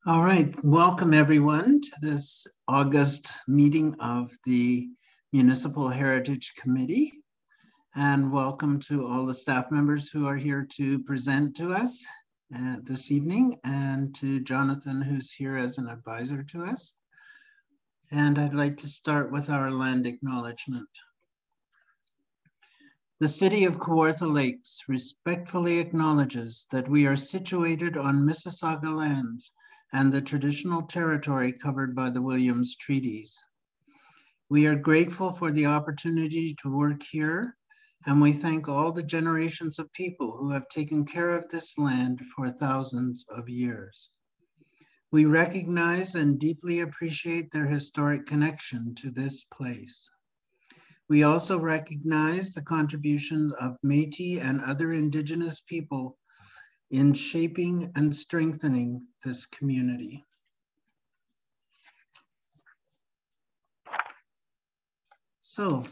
All right, welcome everyone to this August meeting of the Municipal Heritage Committee. And welcome to all the staff members who are here to present to us this evening, and to Jonathan, who's here as an advisor to us. And I'd like to start with our land acknowledgement. The City of Kawartha Lakes respectfully acknowledges that we are situated on Mississauga lands and the traditional territory covered by the Williams Treaties. We are grateful for the opportunity to work here, and we thank all the generations of people who have taken care of this land for thousands of years. We recognize and deeply appreciate their historic connection to this place. We also recognize the contributions of Métis and other Indigenous people in shaping and strengthening this community. So,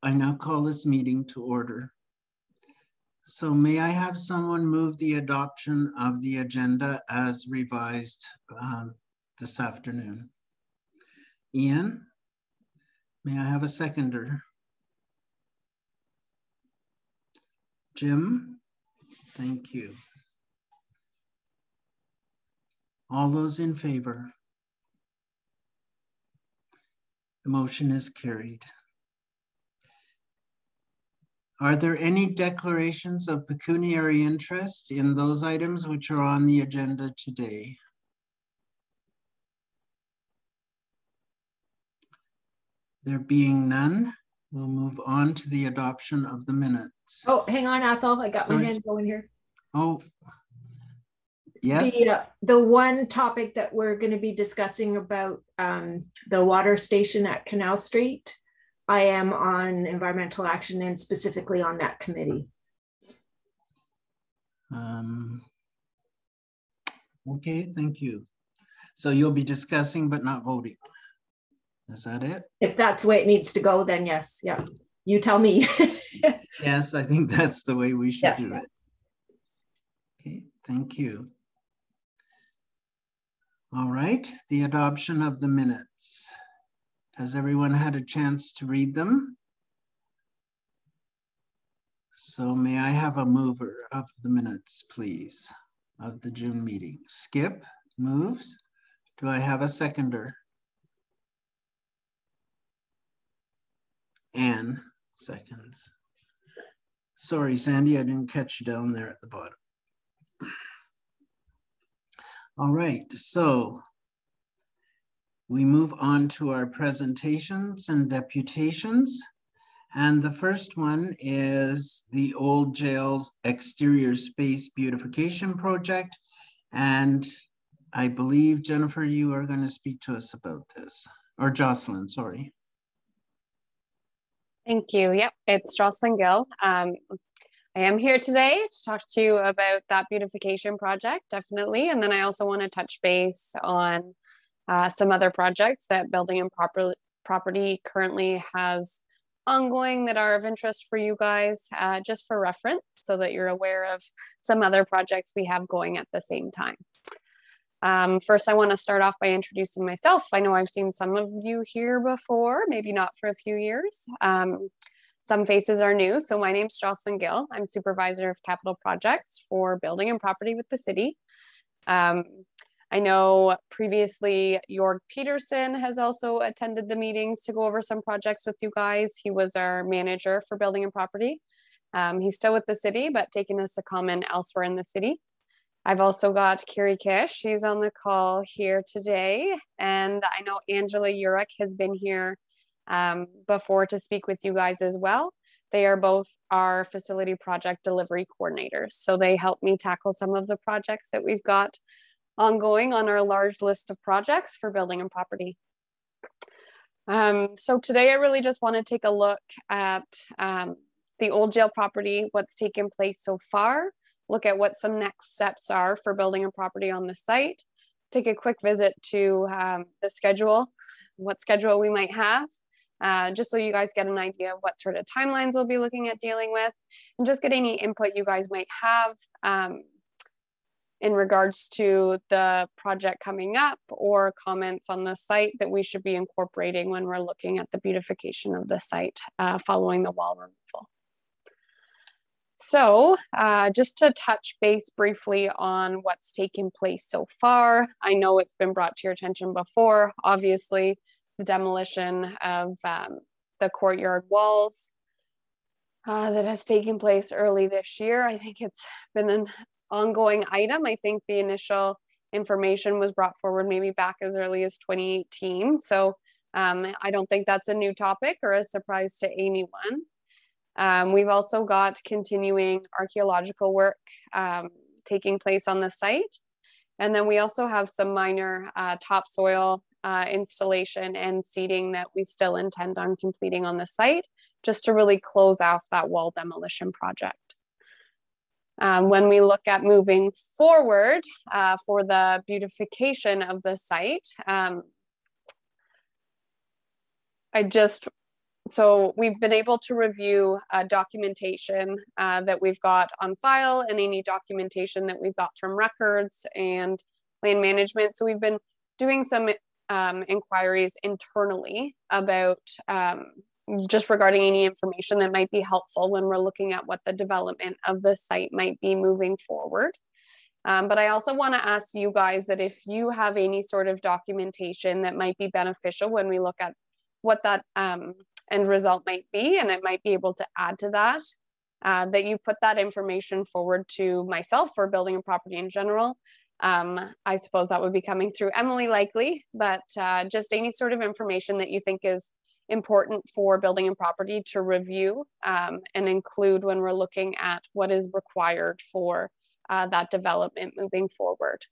I now call this meeting to order. So may I have someone move the adoption of the agenda as revised this afternoon? Ian, may I have a seconder? Jim, thank you. All those in favor? The motion is carried. Are there any declarations of pecuniary interest in those items which are on the agenda today? There being none, we'll move on to the adoption of the minutes. Oh, hang on, Athol. I got my hand going here. Oh, yes. The one topic that we're going to be discussing about the water station at Canal Street, I am on environmental action and specifically on that committee. Okay, thank you. So you'll be discussing but not voting. Is that it? If that's the way it needs to go, then yes. Yeah. You tell me. Yes, I think that's the way we should do it. Okay, thank you. All right, the adoption of the minutes. Has everyone had a chance to read them? So may I have a mover of the minutes, please, of the June meeting? Skip moves. Do I have a seconder? Anne seconds. Sorry, Sandy, I didn't catch you down there at the bottom. All right, so we move on to our presentations and deputations. And the first one is the Old Jail's exterior space beautification project. And I believe, Jennifer, you are going to speak to us about this, or Jocelyn, sorry. Thank you. Yep, it's Jocelyn Gill. I am here today to talk to you about that beautification project, definitely. And then I also want to touch base on some other projects that Building and Property currently has ongoing that are of interest for you guys, just for reference, so that you're aware of some other projects we have going at the same time. First, I want to start off by introducing myself. I know I've seen some of you here before, maybe not for a few years. Some faces are new. So my name's Jocelyn Gill. I'm Supervisor of Capital Projects for Building and Property with the city. I know previously Jorg Peterson has also attended the meetings to go over some projects with you guys. He was our manager for Building and Property. He's still with the city, but taking a secondment elsewhere in the city. I've also got Carrie Kish. She's on the call here today. And I know Angela Urich has been here before to speak with you guys as well. They are both our facility project delivery coordinators. So they help me tackle some of the projects that we've got ongoing on our large list of projects for Building and Property. So today I really just want to take a look at the old jail property, what's taken place so far, look at what some next steps are for Building and Property on the site, take a quick visit to the schedule, what schedule we might have, just so you guys get an idea of what sort of timelines we'll be looking at dealing with, and just get any input you guys might have in regards to the project coming up, or comments on the site that we should be incorporating when we're looking at the beautification of the site following the wall removal. So just to touch base briefly on what's taken place so far, I know it's been brought to your attention before, obviously, the demolition of the courtyard walls that has taken place early this year. I think it's been an ongoing item. I think the initial information was brought forward maybe back as early as 2018. So I don't think that's a new topic or a surprise to anyone. We've also got continuing archaeological work taking place on the site. And then we also have some minor topsoil installation and seeding that we still intend on completing on the site, just to really close off that wall demolition project. When we look at moving forward for the beautification of the site, so we've been able to review documentation that we've got on file, and any documentation that we've got from records and land management. So we've been doing some inquiries internally about just regarding any information that might be helpful when we're looking at what the development of the site might be moving forward. But I also want to ask you guys that if you have any sort of documentation that might be beneficial when we look at what that end result might be, and it might be able to add to that, that you put that information forward to myself for building and property in general. I suppose that would be coming through Emily likely, but just any sort of information that you think is important for building and property to review and include when we're looking at what is required for that development moving forward.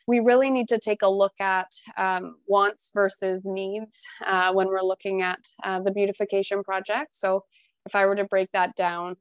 We really need to take a look at wants versus needs when we're looking at the beautification project. So if I were to break that down,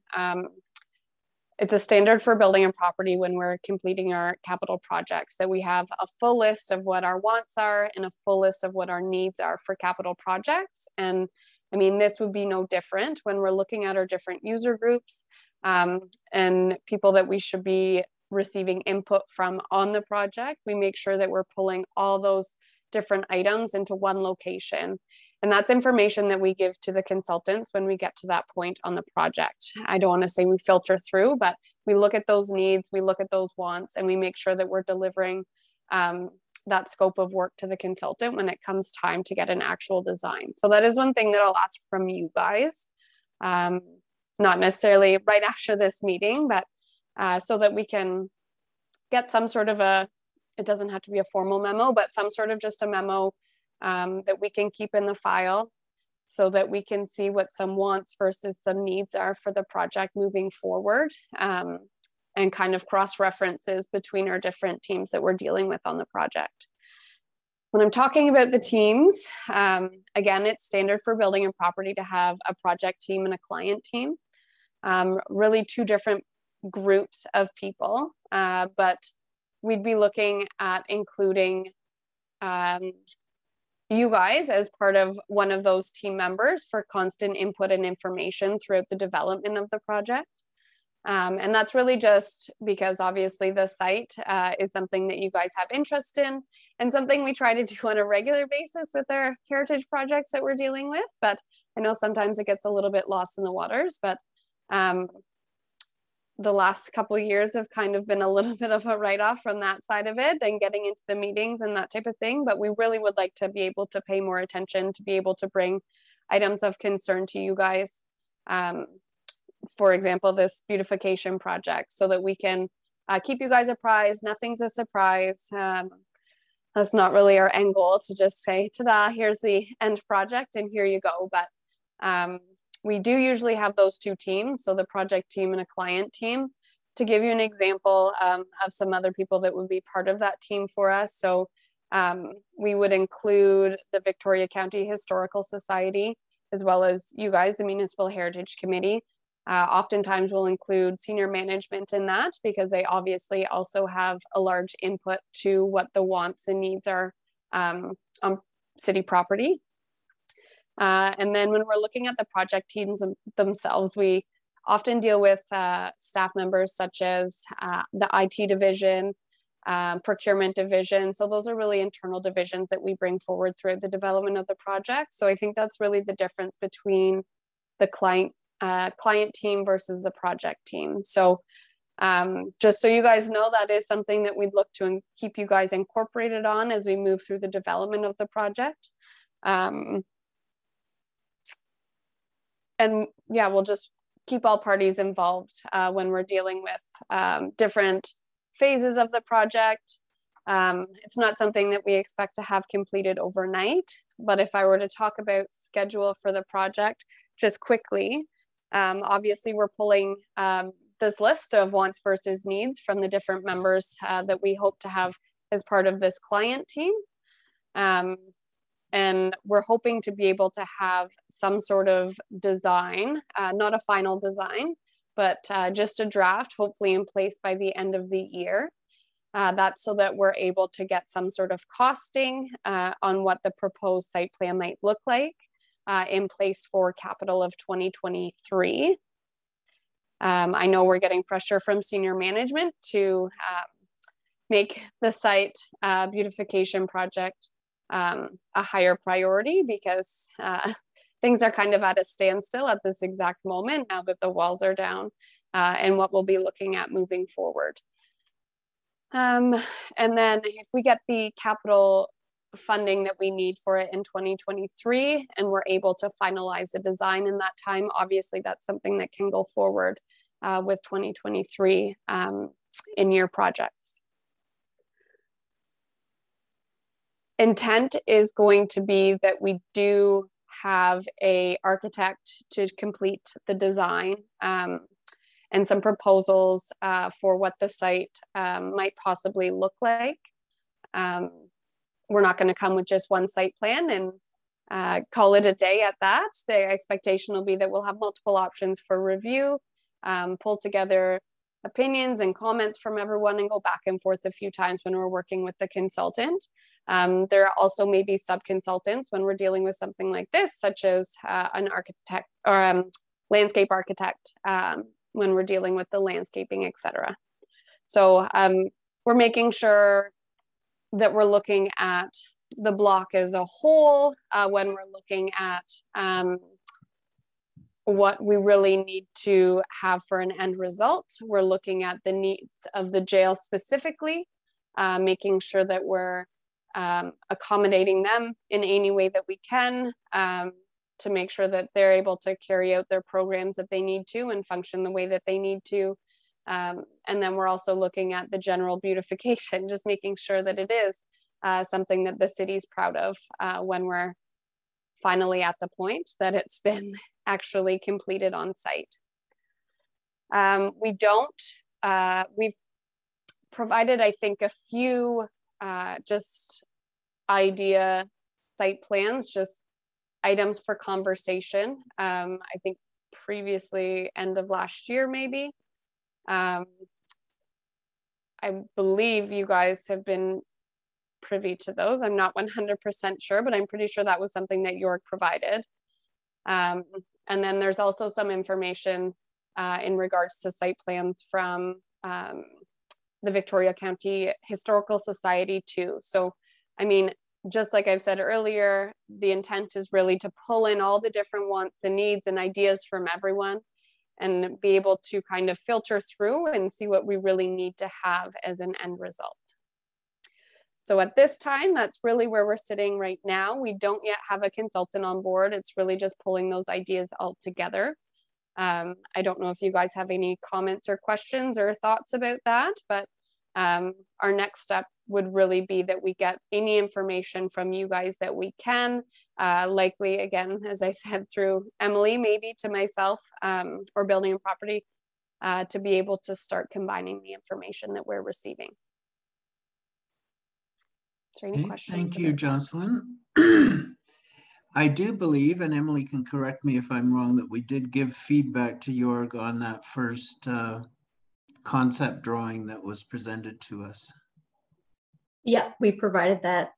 it's a standard for building and property when we're completing our capital projects that we have a full list of what our wants are and a full list of what our needs are for capital projects. And I mean, this would be no different when we're looking at our different user groups and people that we should be receiving input from on the project. We make sure that we're pulling all those different items into one location. And that's information that we give to the consultants when we get to that point on the project. I don't want to say we filter through, but we look at those needs, we look at those wants, and we make sure that we're delivering that scope of work to the consultant when it comes time to get an actual design. So that is one thing that I'll ask from you guys, not necessarily right after this meeting, but so that we can get some sort of it doesn't have to be a formal memo, but some sort of just a memo that we can keep in the file so that we can see what some wants versus some needs are for the project moving forward, and kind of cross references between our different teams that we're dealing with on the project. When I'm talking about the teams, again, it's standard for building and property to have a project team and a client team, really two different groups of people, but we'd be looking at including you guys as part of one of those team members for constant input and information throughout the development of the project. And that's really just because obviously the site is something that you guys have interest in and something we try to do on a regular basis with our heritage projects that we're dealing with. But I know sometimes it gets a little bit lost in the waters, but the last couple of years have kind of been a little bit of a write-off from that side of it and getting into the meetings and that type of thing. But we really would like to be able to pay more attention, to be able to bring items of concern to you guys. For example, this beautification project, so that we can keep you guys apprised. Nothing's a surprise. That's not really our end goal, to just say, ta-da, here's the end project and here you go. But we do usually have those two teams, so the project team and a client team. To give you an example of some other people that would be part of that team for us. So we would include the Victoria County Historical Society, as well as you guys, the Municipal Heritage Committee. Oftentimes we'll include senior management in that because they obviously also have a large input to what the wants and needs are on city property. And then when we're looking at the project teams themselves, we often deal with staff members such as the IT division, procurement division. So those are really internal divisions that we bring forward throughout the development of the project. So I think that's really the difference between the client team versus the project team. So just so you guys know, that is something that we'd look to keep you guys incorporated on as we move through the development of the project. And yeah, we'll just keep all parties involved when we're dealing with different phases of the project. It's not something that we expect to have completed overnight, but if I were to talk about schedule for the project just quickly, obviously we're pulling this list of wants versus needs from the different members that we hope to have as part of this client team. And we're hoping to be able to have some sort of design, not a final design, but just a draft, hopefully in place by the end of the year. That's so that we're able to get some sort of costing on what the proposed site plan might look like in place for capital of 2023. I know we're getting pressure from senior management to make the site beautification project a higher priority, because things are kind of at a standstill at this exact moment now that the walls are down, and what we'll be looking at moving forward. And then if we get the capital funding that we need for it in 2023 and we're able to finalize the design in that time, obviously that's something that can go forward with 2023 in year projects. Intent is going to be that we do have an architect to complete the design and some proposals for what the site might possibly look like. We're not going to come with just one site plan and call it a day at that. The expectation will be that we'll have multiple options for review, pull together opinions and comments from everyone and go back and forth a few times when we're working with the consultant. There are also maybe sub-consultants when we're dealing with something like this, such as an architect or landscape architect when we're dealing with the landscaping, etc. So we're making sure that we're looking at the block as a whole when we're looking at what we really need to have for an end result. We're looking at the needs of the jail specifically, making sure that we're accommodating them in any way that we can to make sure that they're able to carry out their programs that they need to and function the way that they need to. And then we're also looking at the general beautification, just making sure that it is something that the city's proud of when we're finally at the point that it's been actually completed on site. We've provided, I think, a few just idea site plans, just items for conversation. I think previously, end of last year, maybe. I believe you guys have been privy to those. I'm not 100% sure, but I'm pretty sure that was something that York provided. And then there's also some information in regards to site plans from the Victoria County Historical Society too. So, I mean, just like I've said earlier, the intent is really to pull in all the different wants and needs and ideas from everyone and be able to kind of filter through and see what we really need to have as an end result. So at this time, that's really where we're sitting right now. We don't yet have a consultant on board. It's really just pulling those ideas all together. I don't know if you guys have any comments or questions or thoughts about that, but our next step would really be that we get any information from you guys that we can, likely, again, as I said, through Emily, maybe to myself or building and property, to be able to start combining the information that we're receiving. Is there any questions? Thank you, Jocelyn. I do believe, and Emily can correct me if I'm wrong, that we did give feedback to Jorg on that first concept drawing that was presented to us. Yeah, we provided that.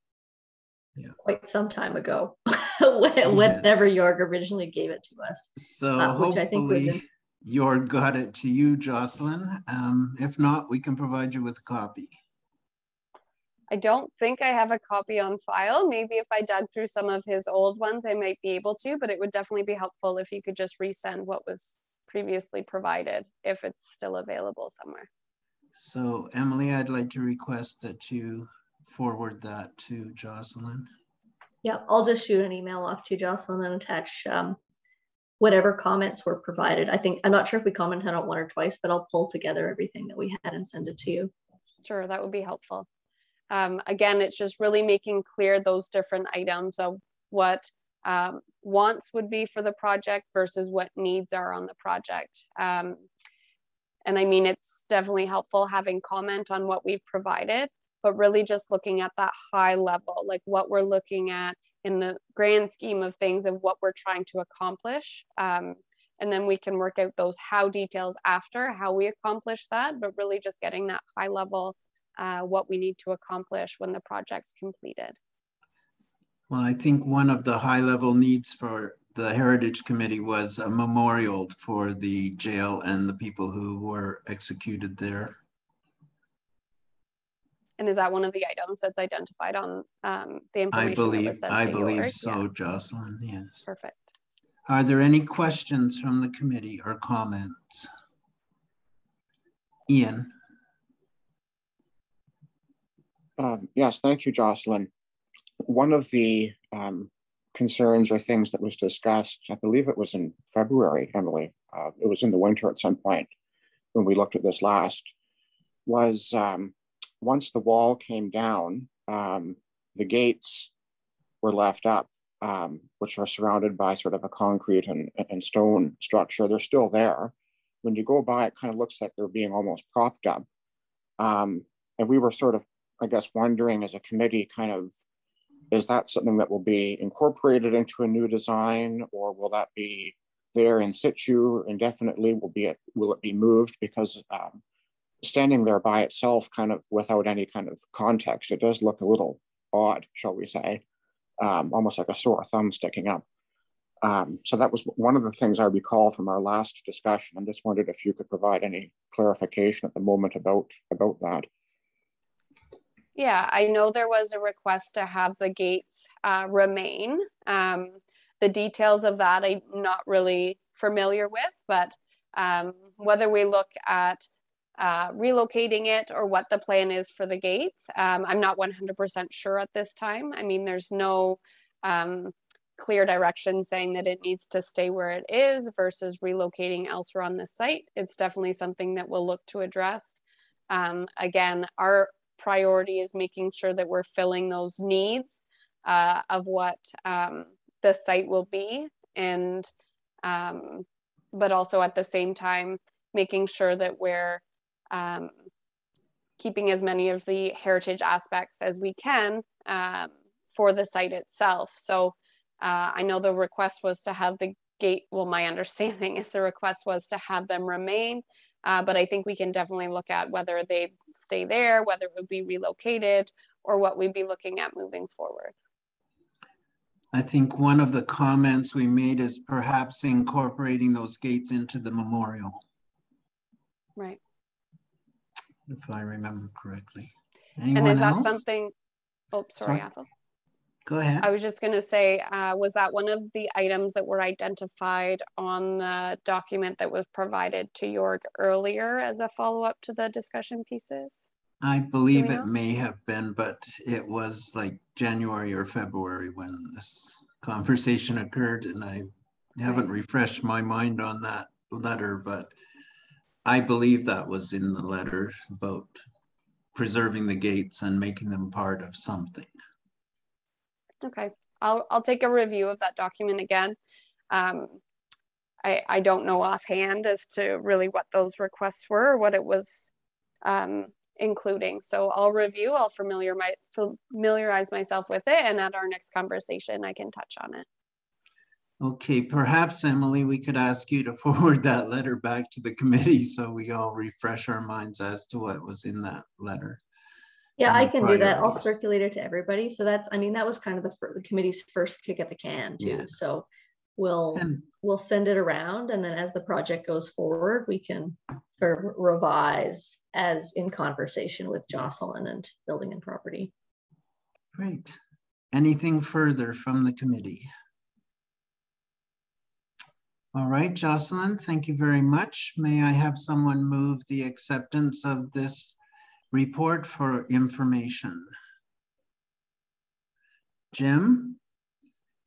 quite some time ago, whenever Jorg originally gave it to us. So which I think was hopefully Jorg got it to you, Jocelyn. If not, we can provide you with a copy. I don't think I have a copy on file. Maybe if I dug through some of his old ones, I might be able to, but it would definitely be helpful if you could just resend what was previously provided, if it's still available somewhere. So Emily, I'd like to request that you forward that to Jocelyn. Yeah, I'll just shoot an email off to Jocelyn and attach whatever comments were provided. I'm not sure if we commented on it one or twice, but I'll pull together everything that we had and send it to you. Sure, that would be helpful. Again, it's just really making clear those different items of what wants would be for the project versus what needs are on the project. And I mean, it's definitely helpful having comment on what we've provided, but really just looking at that high level, like what we're looking at in the grand scheme of things of what we're trying to accomplish. And then we can work out those how details after how we accomplish that, but really just getting that high level what we need to accomplish when the project's completed. Well, I think one of the high level needs for the Heritage Committee was a memorial for the jail and the people who were executed there. And is that one of the items that's identified on the information that was sent to I believe Jorg? so, Yeah. Jocelyn, yes. Perfect. Are there any questions from the committee or comments? Ian? Yes, thank you, Jocelyn. One of the concerns or things that was discussed, I believe it was in February, Emily, it was in the winter at some point when we looked at this last, was once the wall came down, the gates were left up, which are surrounded by sort of a concrete and stone structure. They're still there. When you go by, it kind of looks like they're being almost propped up. And we were sort of, I guess, wondering as a committee, kind of, is that something that will be incorporated into a new design, or will that be there in situ indefinitely? Will it be moved? Because standing there by itself, kind of without any kind of context, it does look a little odd, shall we say, almost like a sore thumb sticking up. So that was one of the things I recall from our last discussion. I just wondered if you could provide any clarification at the moment about that. Yeah, I know there was a request to have the gates remain. The details of that I'm not really familiar with, but whether we look at relocating it or what the plan is for the gates, I'm not 100% sure at this time. I mean, there's no clear direction saying that it needs to stay where it is versus relocating elsewhere on the site. It's definitely something that we'll look to address. Again, our priority is making sure that we're filling those needs of what the site will be, and but also at the same time making sure that we're keeping as many of the heritage aspects as we can for the site itself. So I know the request was to have the gate, well, my understanding is the request was to have them remain, but I think we can definitely look at whether they stay there, whether it would be relocated, or what we'd be looking at moving forward. I think one of the comments we made is perhaps incorporating those gates into the memorial. Right. If I remember correctly. Anyone and is else? that something, oh, sorry, Athel. Go ahead. I was just going to say, was that one of the items that were identified on the document that was provided to Jorg earlier as a follow-up to the discussion pieces? I believe it may have been, but it was like January or February when this conversation occurred, and I haven't refreshed my mind on that letter, but I believe that was in the letter about preserving the gates and making them part of something. Okay, I'll take a review of that document again. I don't know offhand as to really what those requests were, or what it was including. So I'll review, I'll familiarize myself with it, and at our next conversation, I can touch on it. Okay, perhaps, Emily, we could ask you to forward that letter back to the committee so we all refresh our minds as to what was in that letter. Yeah, and I the can do that. I'll priorities. circulate it to everybody. So that's, I mean, that was kind of the committee's first kick at the can too. Yeah. So And we'll send it around, and then as the project goes forward, we can revise as in conversation with Jocelyn and Building and Property. great. Anything further from the committee? All right, Jocelyn, thank you very much. May I have someone move the acceptance of this report for information? Jim,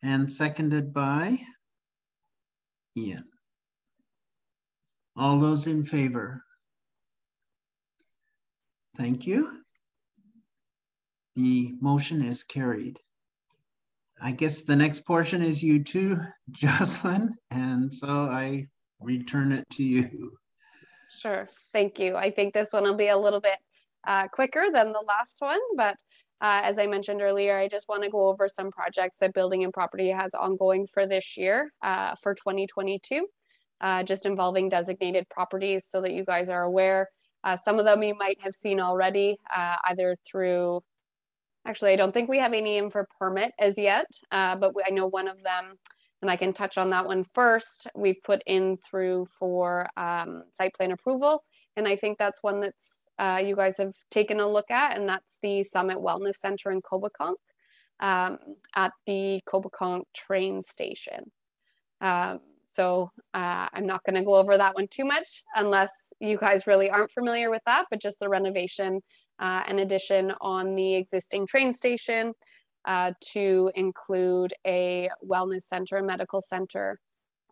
and seconded by Ian. All those in favor? Thank you. The motion is carried. I guess the next portion is you too, Jocelyn, and so I return it to you. Sure, thank you. I think this one will be a little bit quicker than the last one, but as I mentioned earlier, I just want to go over some projects that Building and Property has ongoing for this year, for 2022, just involving designated properties so that you guys are aware. Some of them you might have seen already, either through, actually, I don't think we have any in for permit as yet, but I know one of them, and I can touch on that one first, we've put in through for site plan approval. And I think that's one that's you guys have taken a look at, and that's the Summit Wellness Center in Konk, at the Konk train station. So I'm not going to go over that one too much unless you guys really aren't familiar with that, but just the renovation and addition on the existing train station to include a wellness center and medical center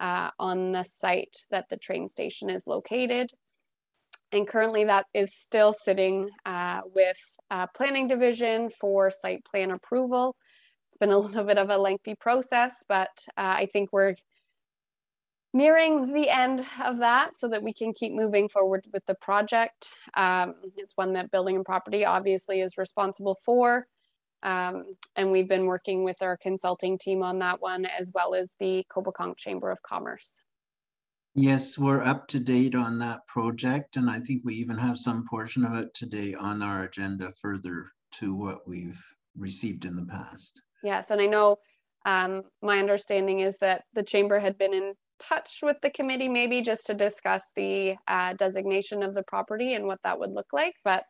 on the site that the train station is located. And currently that is still sitting with planning division for site plan approval. It's been a little bit of a lengthy process, but I think we're nearing the end of that so that we can keep moving forward with the project. It's one that Building and Property obviously is responsible for. And we've been working with our consulting team on that one, as well as the Konk Chamber of Commerce. Yes, we're up to date on that project, and I think we even have some portion of it today on our agenda further to what we've received in the past. Yes, and I know my understanding is that the chamber had been in touch with the committee maybe just to discuss the designation of the property and what that would look like, but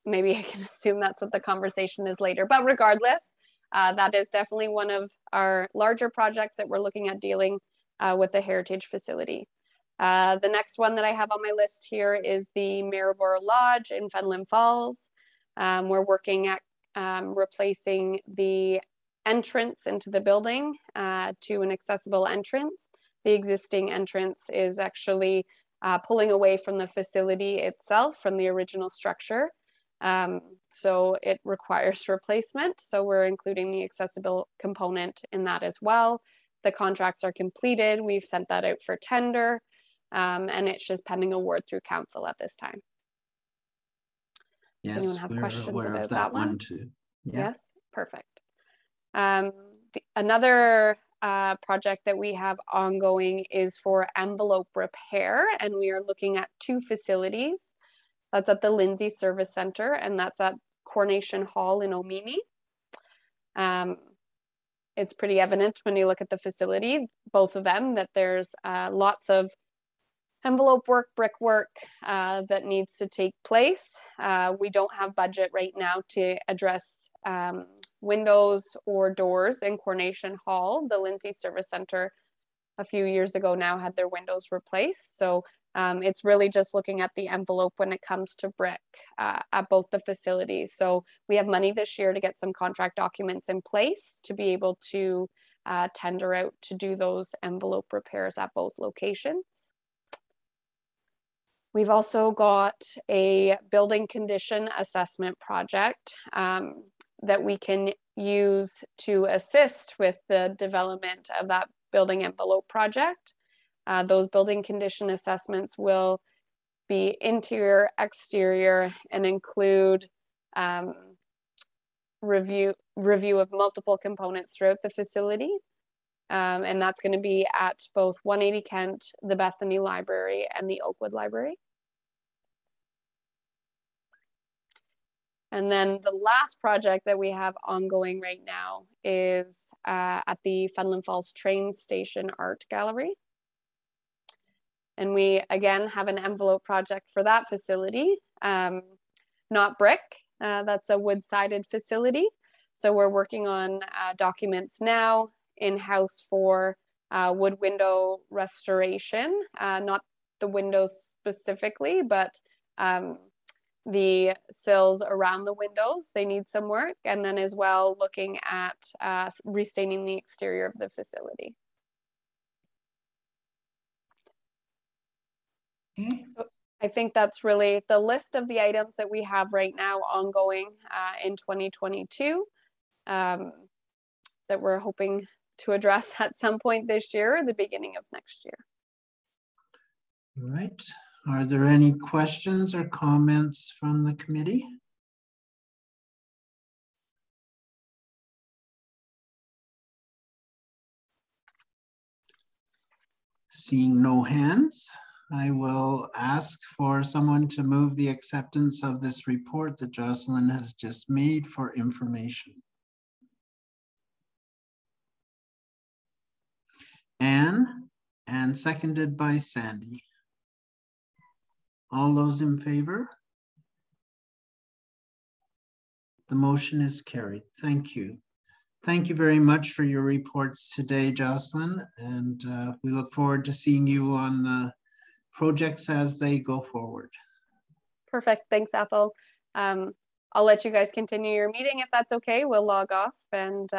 maybe I can assume that's what the conversation is later. But regardless, that is definitely one of our larger projects that we're looking at dealing with the heritage facility. The next one that I have on my list here is the Mirabora Lodge in Fenland Falls. We're working at replacing the entrance into the building to an accessible entrance. The existing entrance is actually pulling away from the facility itself, from the original structure. So it requires replacement. So we're including the accessible component in that as well. The contracts are completed. We've sent that out for tender, and it's just pending award through council at this time. Yes, anyone have questions aware about of that one too. Yeah. Yes, perfect. Another project that we have ongoing is for envelope repair, and we are looking at 2 facilities. That's at the Lindsay Service Center, and that's at Coronation Hall in Omemee. It's pretty evident when you look at the facility, both of them, that there's lots of envelope work, brickwork that needs to take place. We don't have budget right now to address windows or doors in Coronation Hall. The Lindsay Service Center a few years ago now had their windows replaced. So it's really just looking at the envelope when it comes to brick at both the facilities. So we have money this year to get some contract documents in place to be able to tender out to do those envelope repairs at both locations. We've also got a building condition assessment project that we can use to assist with the development of that building envelope project. Those building condition assessments will be interior, exterior, and include review of multiple components throughout the facility. And that's going to be at both 180 Kent, the Bethany Library, and the Oakwood Library. And then the last project that we have ongoing right now is at the Fenland Falls train station art gallery. And we, again, have an envelope project for that facility, not brick, that's a wood-sided facility. So we're working on documents now in-house for wood window restoration, not the windows specifically, but the sills around the windows, they need some work. And then as well, looking at restaining the exterior of the facility. So I think that's really the list of the items that we have right now ongoing in 2022 that we're hoping to address at some point this year or the beginning of next year. All right. Are there any questions or comments from the committee? Seeing no hands, I will ask for someone to move the acceptance of this report that Jocelyn has just made for information. Anne, and seconded by Sandy. All those in favor? The motion is carried. Thank you. Thank you very much for your reports today, Jocelyn, and we look forward to seeing you on the projects as they go forward. Perfect. Thanks, Ethel. I'll let you guys continue your meeting if that's okay. We'll log off and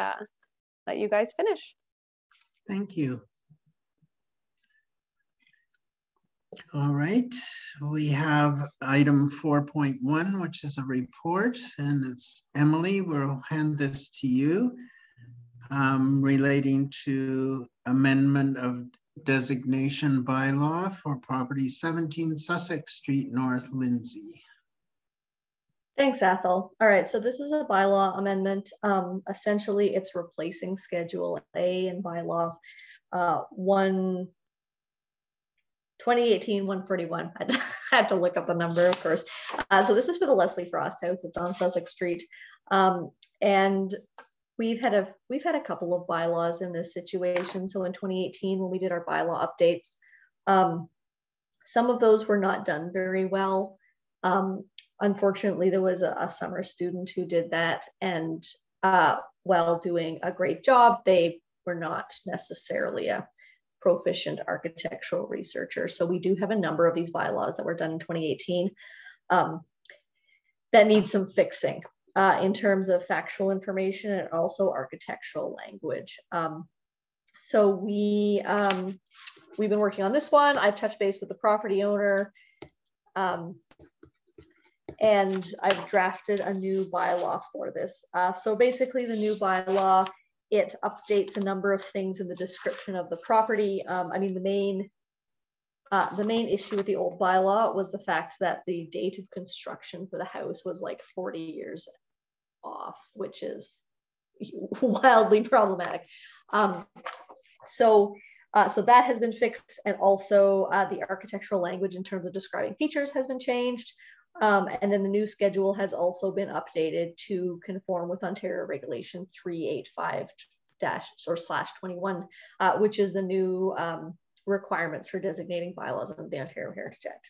let you guys finish. Thank you. All right, we have item 4.1, which is a report, and it's Emily. We'll hand this to you relating to amendment of designation bylaw for property 17 Sussex Street North, Lindsay. Thanks, Ethel. All right, so this is a bylaw amendment. Essentially, it's replacing Schedule A in bylaw 2018-141. I had to look up the number, of course. So this is for the Leslie Frost House. It's on Sussex Street, and we've had a couple of bylaws in this situation. So in 2018, when we did our bylaw updates, some of those were not done very well. Unfortunately, there was a summer student who did that, and while doing a great job, they were not necessarily a proficient architectural researcher. So we do have a number of these bylaws that were done in 2018 that need some fixing in terms of factual information and also architectural language. So we've been working on this one. I've touched base with the property owner, and I've drafted a new bylaw for this. So basically the new bylaw, it updates a number of things in the description of the property. I mean, the main issue with the old bylaw was the fact that the date of construction for the house was like 40 years off, which is wildly problematic. So that has been fixed, and also the architectural language in terms of describing features has been changed. And then the new schedule has also been updated to conform with Ontario Regulation 385-/21, which is the new requirements for designating bylaws of the Ontario Heritage Act.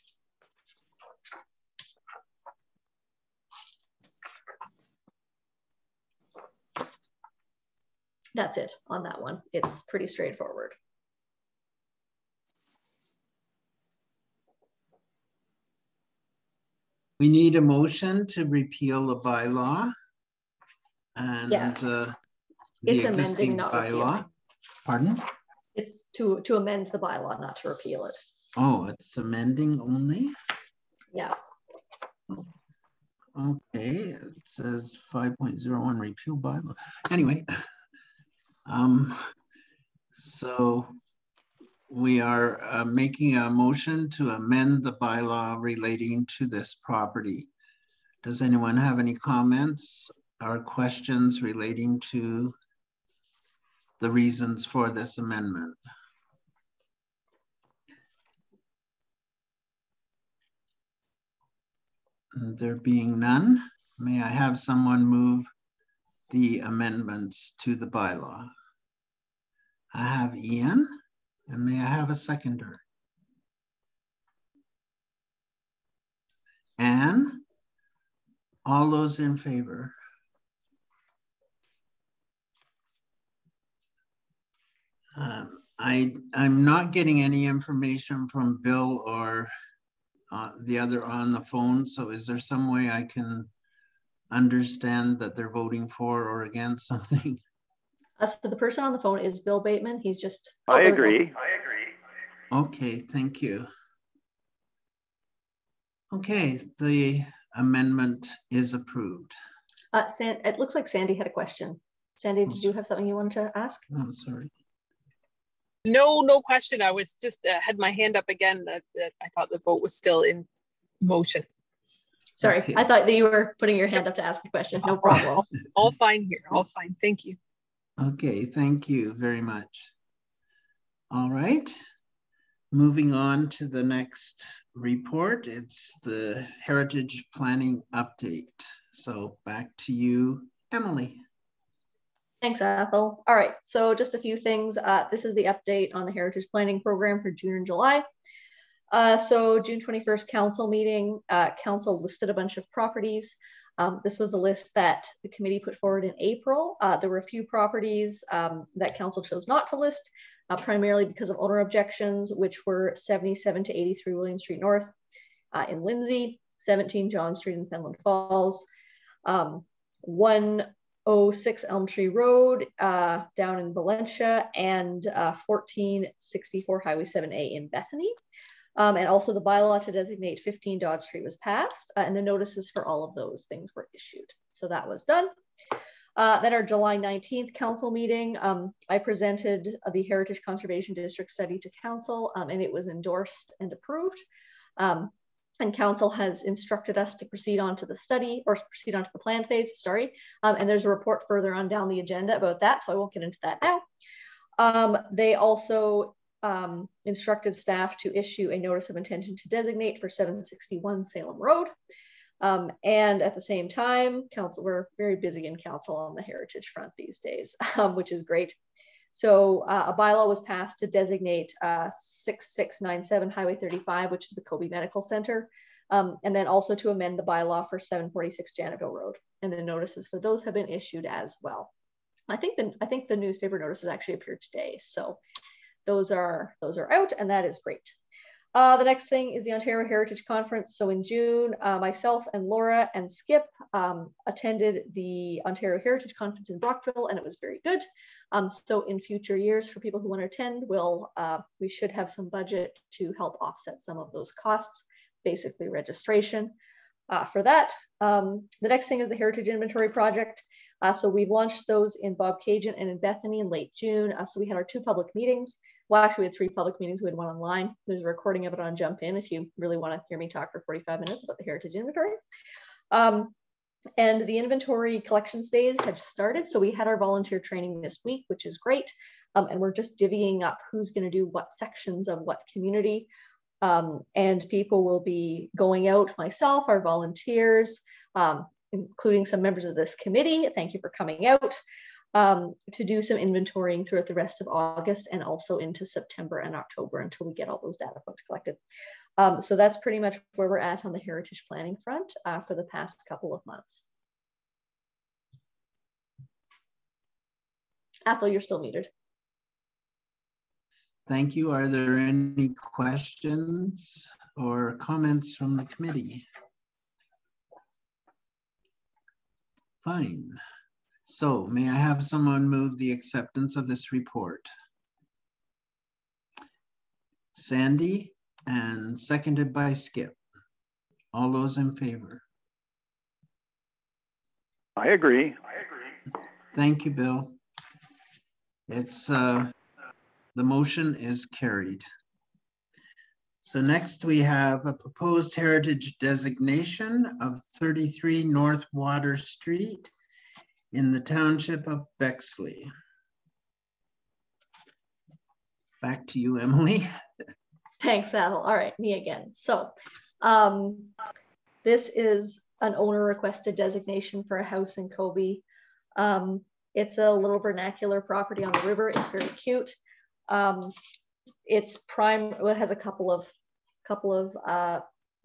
That's it on that one. It's pretty straightforward. We need a motion to repeal the bylaw and the existing bylaw. Pardon? It's to amend the bylaw, not to repeal it. Oh, it's amending only? Yeah. Okay, it says 5.01 repeal bylaw. Anyway, so we are making a motion to amend the bylaw relating to this property. Does anyone have any comments or questions relating to the reasons for this amendment? There being none, may I have someone move the amendments to the bylaw? I have Ian, and may I have a seconder? Anne, all those in favor? I'm not getting any information from Bill or the other on the phone. So is there some way I can understand that they're voting for or against something? So the person on the phone is Bill Bateman. He's just. I agree. Okay, thank you. Okay, the amendment is approved. It looks like Sandy had a question. Sandy, did you have something you wanted to ask? Oh, sorry. No question. I was just had my hand up again that I thought the vote was still in motion. Sorry, Okay. I thought that you were putting your hand up to ask a question. No problem. All fine here. All fine. Thank you. Okay, thank you very much. All right. Moving on to the next report. It's the Heritage Planning Update. So back to you, Emily. Thanks, Ethel. All right, so just a few things. This is the update on the Heritage Planning Program for June and July. So June 21st council meeting, council listed a bunch of properties. This was the list that the committee put forward in April. There were a few properties that council chose not to list, primarily because of owner objections, which were 77 to 83 William Street North in Lindsay, 17 John Street in Fenland Falls, 106 Elm Tree Road down in Valencia, and 1464 Highway 7A in Bethany. And also the bylaw to designate 15 Dodge Street was passed, and the notices for all of those things were issued. So that was done. Then our July 19th council meeting, I presented the Heritage Conservation District study to council, and it was endorsed and approved. And council has instructed us to proceed on to the study, or proceed on to the plan phase, sorry. And there's a report further on down the agenda about that, so I won't get into that now. They also instructed staff to issue a notice of intention to designate for 761 Salem Road. And at the same time, council, we're very busy in council on the heritage front these days, which is great. So a bylaw was passed to designate 6697 Highway 35, which is the Kobe Medical Center, and then also to amend the bylaw for 746 Janetville Road. And the notices for those have been issued as well. I think the newspaper notices actually appeared today. So those are out, and that is great. The next thing is the Ontario Heritage Conference. So in June, myself and Laura and Skip attended the Ontario Heritage Conference in Brockville, and it was very good. So in future years, for people who want to attend, we should have some budget to help offset some of those costs, basically registration for that. The next thing is the Heritage Inventory Project. So we've launched those in Bob Cajun and in Bethany in late June. So we had our 2 public meetings. Well, actually we had 3 public meetings. We had 1 online. There's a recording of it on Jump In if you really want to hear me talk for 45 minutes about the Heritage Inventory. And the inventory collection days had started. So we had our volunteer training this week, which is great. And we're just divvying up who's going to do what sections of what community. And people will be going out, myself, our volunteers, including some members of this committee. Thank you for coming out to do some inventorying throughout the rest of August and also into September and October until we get all those data points collected. So that's pretty much where we're at on the heritage planning front for the past couple of months. Ethel, you're still muted. Thank you. Are there any questions or comments from the committee? Fine. So may I have someone move the acceptance of this report? Sandy, and seconded by Skip. All those in favor? I agree. Thank you, Bill. It's the motion is carried. So next we have a proposed heritage designation of 33 North Water Street in the Township of Bexley. Back to you, Emily. Thanks, Ethel. All right, me again. So this is an owner requested designation for a house in Kobe. It's a little vernacular property on the river. It's very cute. It's prime. It has a couple of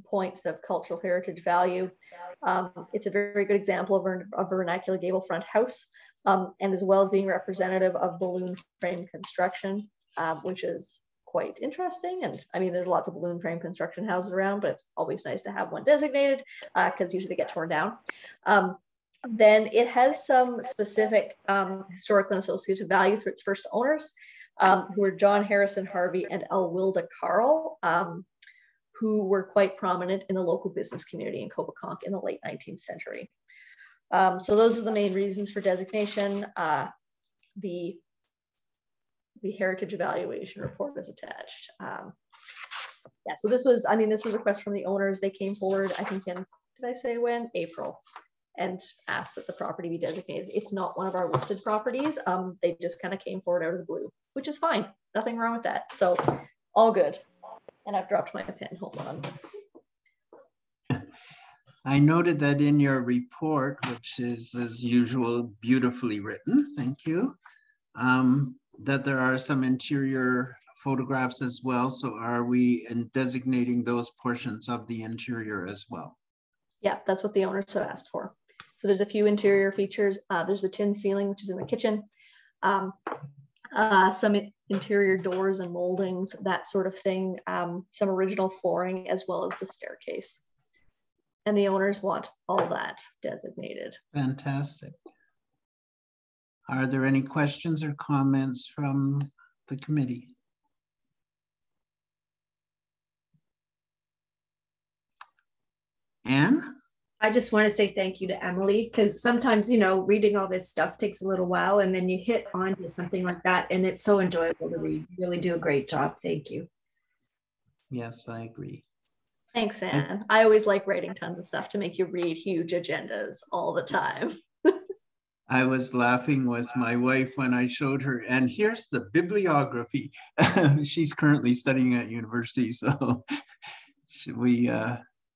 points of cultural heritage value. It's a very good example of a vernacular gable front house, and as well as being representative of balloon frame construction, which is quite interesting. And I mean, there's lots of balloon frame construction houses around, but it's always nice to have one designated because usually they get torn down. Then it has some specific historical and associative value through its first owners, who were John Harrison Harvey and Elwilda Carl, who were quite prominent in the local business community in Konk in the late 19th century. So those are the main reasons for designation. The heritage evaluation report is attached. Yeah, so this was a request from the owners. They came forward, I think in, did I say when? April, and asked that the property be designated. It's not one of our listed properties. They just kind of came forward out of the blue, which is fine. Nothing wrong with that. So all good. And I've dropped my pen, hold on. I noted that in your report, which is as usual, beautifully written, thank you, that there are some interior photographs as well. So are we designating those portions of the interior as well? Yeah, that's what the owners have asked for. So there's a few interior features. There's the tin ceiling, which is in the kitchen. Some interior doors and moldings, that sort of thing. Some original flooring, as well as the staircase. And the owners want all that designated. Fantastic. Are there any questions or comments from the committee? Anne? I just want to say thank you to Emily, because sometimes, you know, reading all this stuff takes a little while, and then you hit onto something like that, and it's so enjoyable to read. You really do a great job. Thank you. Yes, I agree. Thanks, Anne. I always like writing tons of stuff to make you read huge agendas all the time. I was laughing with my wife when I showed her, and here's the bibliography. She's currently studying at university, so we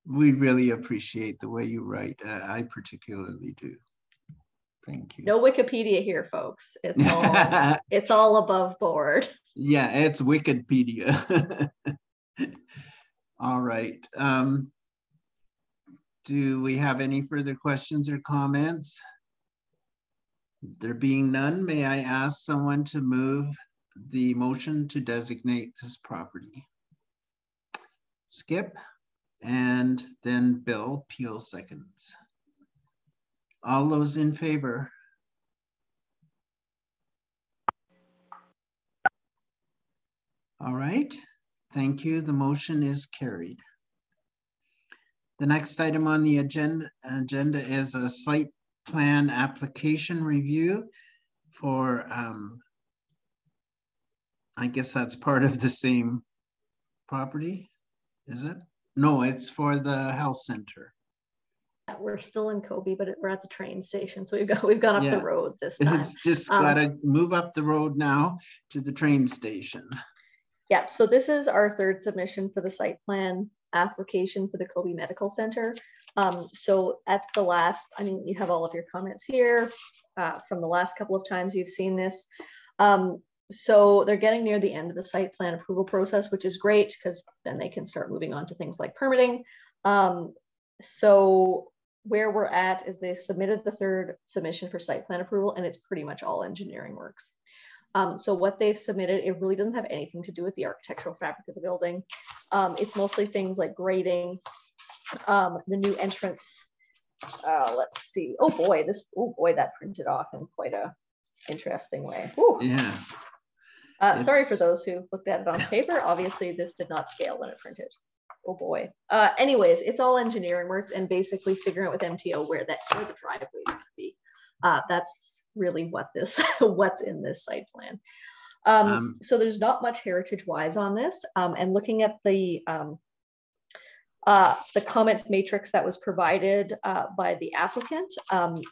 really appreciate the way you write. I particularly do. Thank you. No Wikipedia here, folks. It's all above board. Yeah, it's Wikipedia. All right. Do we have any further questions or comments? There being none, may I ask someone to move the motion to designate this property? Skip, and then Bill Peel seconds. All those in favor? All right, thank you. The motion is carried. The next item on the agenda is a site plan application review for, I guess that's part of the same property, is it? No, it's for the health center. We're still in Kobe, but we're at the train station, so we've gone up the road this time. It's just gotta move up the road now to the train station. Yeah, so this is our third submission for the site plan application for the Kobe Medical Center. So at the last, I mean, you have all of your comments here from the last couple of times you've seen this. So they're getting near the end of the site plan approval process, which is great because then they can start moving on to things like permitting. So where we're at is they submitted the third submission for site plan approval, and it's pretty much all engineering works. So what they've submitted, it really doesn't have anything to do with the architectural fabric of the building. It's mostly things like grading, the new entrance. Let's see. Oh boy, that printed off in quite a interesting way. Ooh. Yeah. Sorry for those who looked at it on paper. Obviously, this did not scale when it printed. Oh boy. Anyways, it's all engineering works and basically figuring out with MTO where the driveway is going to be. That's really what's in this site plan. So there's not much heritage-wise on this. And looking at the comments matrix that was provided by the applicant,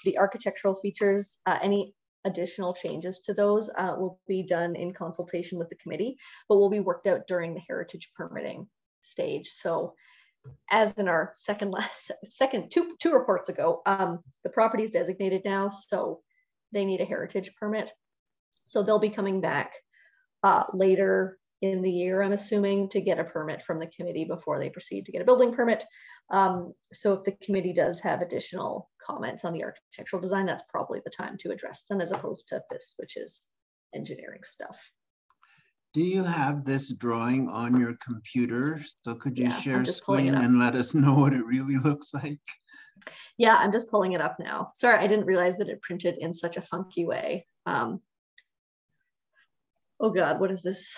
the architectural features, any additional changes to those will be done in consultation with the committee, but will be worked out during the heritage permitting stage. So as in our second two reports ago, the property is designated now, so they need a heritage permit. So they'll be coming back later in the year, I'm assuming, to get a permit from the committee before they proceed to get a building permit. So if the committee does have additional comments on the architectural design, that's probably the time to address them, as opposed to this, which is engineering stuff. Do you have this drawing on your computer? So could you share screen and let us know what it really looks like? Yeah, I'm just pulling it up now. Sorry, I didn't realize that it printed in such a funky way. Oh God, what is this?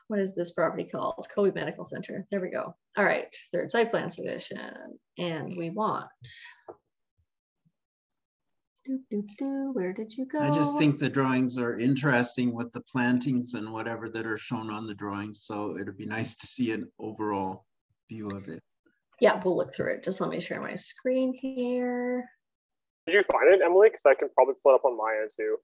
What is this property called? Kobe Medical Center. There we go. All right, third site plan submission. And we want, where did you go? I just think the drawings are interesting with the plantings and whatever that are shown on the drawings. So it'd be nice to see an overall view of it. Yeah, we'll look through it. Just let me share my screen here. Did you find it, Emily? Because I can probably pull it up on my end too.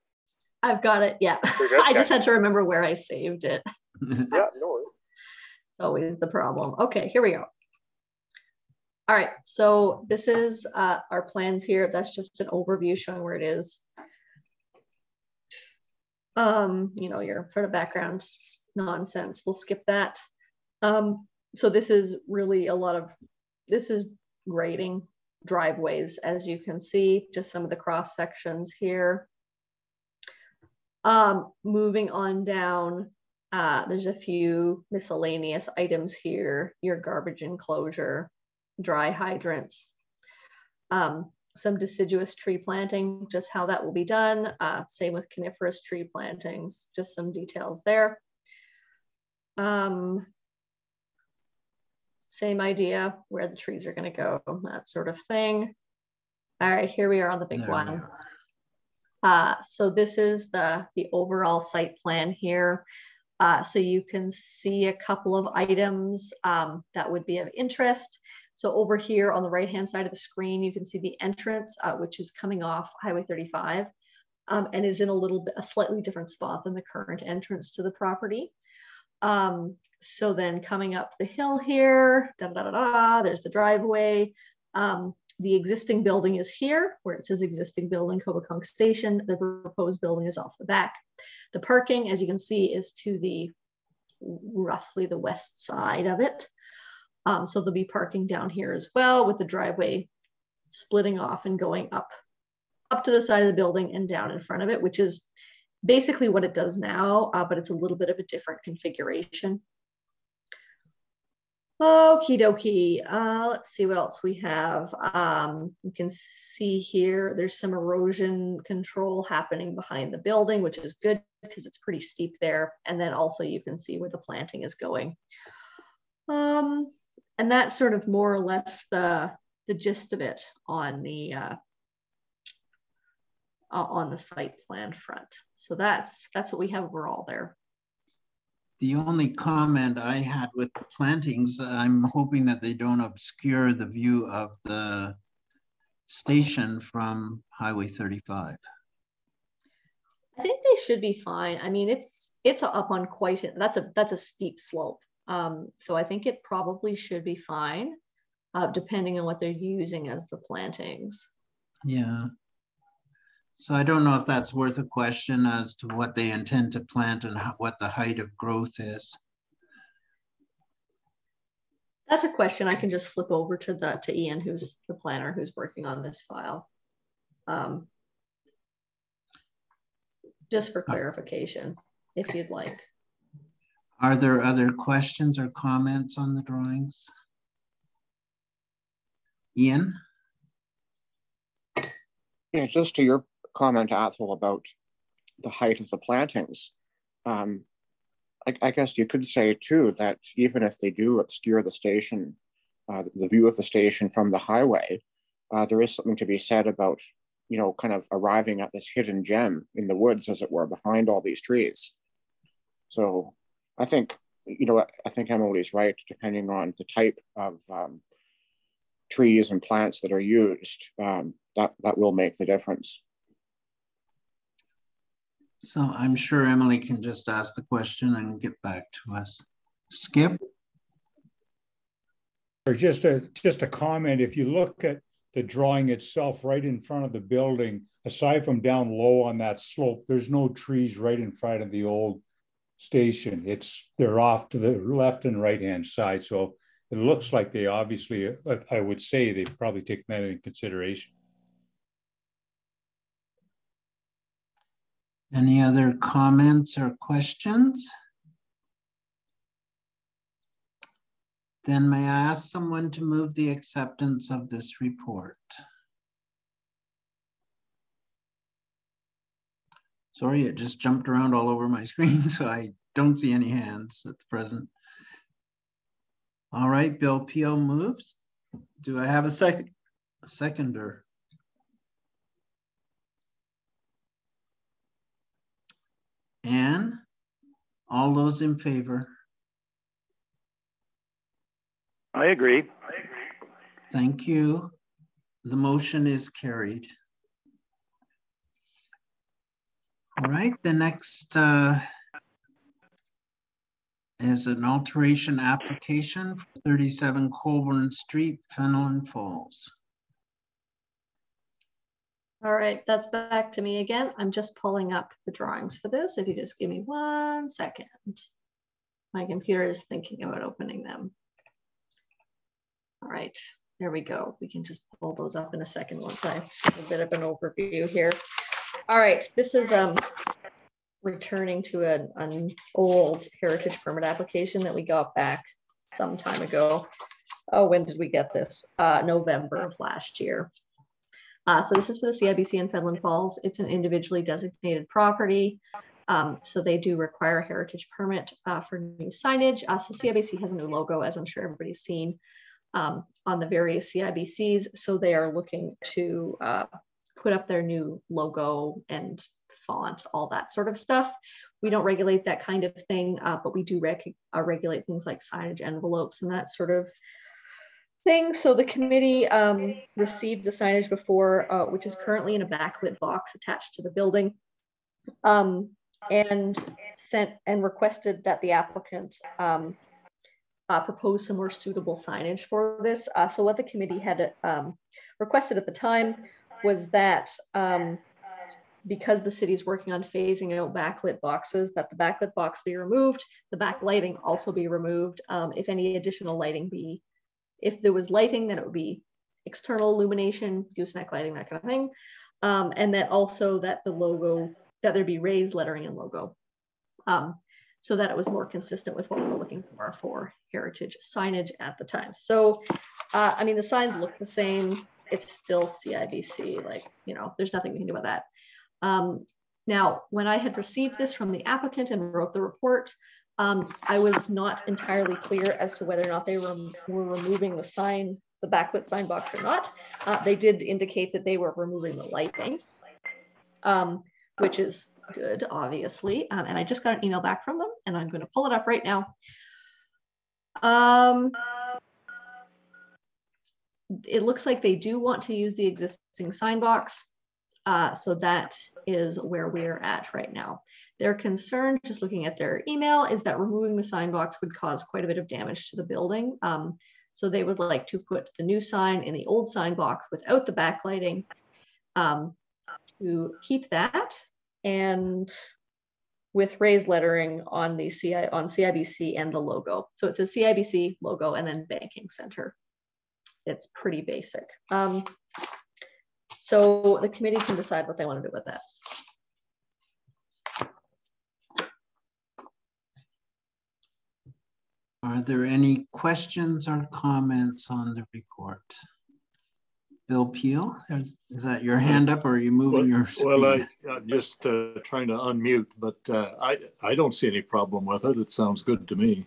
I've got it, yeah. I just had to remember where I saved it. Yeah, no worries. It's always the problem. Okay, here we go. All right, so this is our plans here. That's just an overview showing where it is. You know, your sort of background nonsense. We'll skip that. So this is really this is grading driveways, as you can see, just some of the cross sections here. Moving on down, there's a few miscellaneous items here, your garbage enclosure, dry hydrants, some deciduous tree planting, just how that will be done. Same with coniferous tree plantings, just some details there. Same idea, where the trees are going to go, that sort of thing. All right, here we are on the big one. So this is the overall site plan here. So you can see a couple of items that would be of interest. So over here on the right-hand side of the screen, you can see the entrance, which is coming off Highway 35 and is in a slightly different spot than the current entrance to the property. So then coming up the hill here, there's the driveway. The existing building is here, where it says existing building, Konk Station. The proposed building is off the back. The parking, as you can see, is to roughly the west side of it. So there'll be parking down here as well, with the driveway splitting off and going up to the side of the building and down in front of it, which is basically what it does now, but it's a little bit of a different configuration. Okie dokie. Let's see what else we have. You can see here, there's some erosion control happening behind the building, which is good because it's pretty steep there. And then also you can see where the planting is going. And that's sort of more or less the gist of it on the site plan front. So that's what we have overall there. The only comment I had with the plantings, I'm hoping that they don't obscure the view of the station from Highway 35. I think they should be fine. I mean, it's up on that's a steep slope. So I think it probably should be fine, depending on what they're using as the plantings. Yeah. So I don't know if that's worth a question as to what they intend to plant and what the height of growth is. That's a question I can just flip over to Ian, who's the planner who's working on this file. Just for clarification, if you'd like. Are there other questions or comments on the drawings? Ian? Yeah, just to your comment, Athol, about the height of the plantings. I guess you could say too that even if they do obscure the station, the view of the station from the highway, there is something to be said about, you know, kind of arriving at this hidden gem in the woods, as it were, behind all these trees. So I think, you know, I think Emily's right, depending on the type of trees and plants that are used, that will make the difference. So I'm sure Emily can just ask the question and get back to us. Skip? just a comment. If you look at the drawing itself right in front of the building, aside from down low on that slope, there's no trees right in front of the old station. They're off to the left and right hand side. So it looks like they obviously, I would say they've probably taken that into consideration. Any other comments or questions? Then may I ask someone to move the acceptance of this report? Sorry, it just jumped around all over my screen, so I don't see any hands at the present. All right, Bill Peel moves. Do I have a seconder? Anne, all those in favor? I agree. Thank you. The motion is carried. All right, the next is an alteration application for 37 Colburn Street, Fenland Falls. All right, that's back to me again. I'm just pulling up the drawings for this. If you just give me 1 second. My computer is thinking about opening them. All right, there we go. We can just pull those up in a second once I have a bit of an overview here. All right, this is returning to an old heritage permit application that we got back some time ago. Oh, when did we get this? November of last year. So this is for the CIBC in Fenland Falls. It's an individually designated property. So they do require a heritage permit for new signage. So CIBC has a new logo, as I'm sure everybody's seen on the various CIBCs. So they are looking to put up their new logo and font, all that sort of stuff. We don't regulate that kind of thing, but we do regulate things like signage envelopes and that sort of thing. So the committee received the signage before, which is currently in a backlit box attached to the building, and sent and requested that the applicant propose some more suitable signage for this. So what the committee had requested at the time was that because the city is working on phasing out backlit boxes, that the backlit box be removed, the backlighting also be removed. If any additional lighting if there was lighting, then it would be external illumination, gooseneck lighting, that kind of thing. And that also that the logo, that there be raised lettering and logo. So that it was more consistent with what we were looking for heritage signage at the time. So, I mean, the signs look the same. It's still CIBC, like, you know, there's nothing we can do about that. Now, when I had received this from the applicant and wrote the report, I was not entirely clear as to whether or not they were removing the sign, the backlit sign box or not. They did indicate that they were removing the lighting, which is good, obviously. And I just got an email back from them and I'm going to pull it up right now. It looks like they do want to use the existing sign box. So that is where we're at right now. Their concern, just looking at their email, is that removing the sign box would cause quite a bit of damage to the building. So they would like to put the new sign in the old sign box without the backlighting to keep that, and with raised lettering on the CIBC and the logo. So it's a CIBC logo and then banking center. It's pretty basic. So the committee can decide what they want to do with that. Are there any questions or comments on the report? Bill Peel, is that your hand up or are you moving your screen? Well, I'm just trying to unmute, but I don't see any problem with it. It sounds good to me.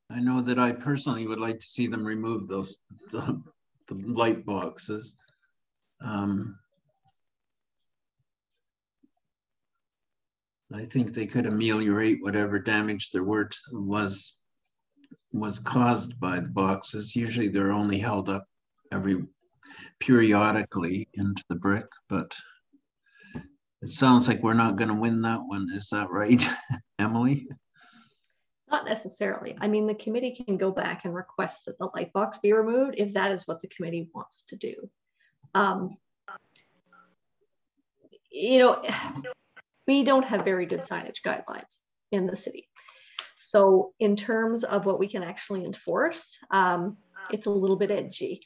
I know that I personally would like to see them remove those the light boxes. I think they could ameliorate whatever damage there was caused by the boxes. Usually they're only held up periodically into the brick, but it sounds like we're not going to win that one. Is that right, Emily? Not necessarily. I mean, the committee can go back and request that the light box be removed if that is what the committee wants to do. You know, we don't have very good signage guidelines in the city. So in terms of what we can actually enforce, it's a little bit edgy.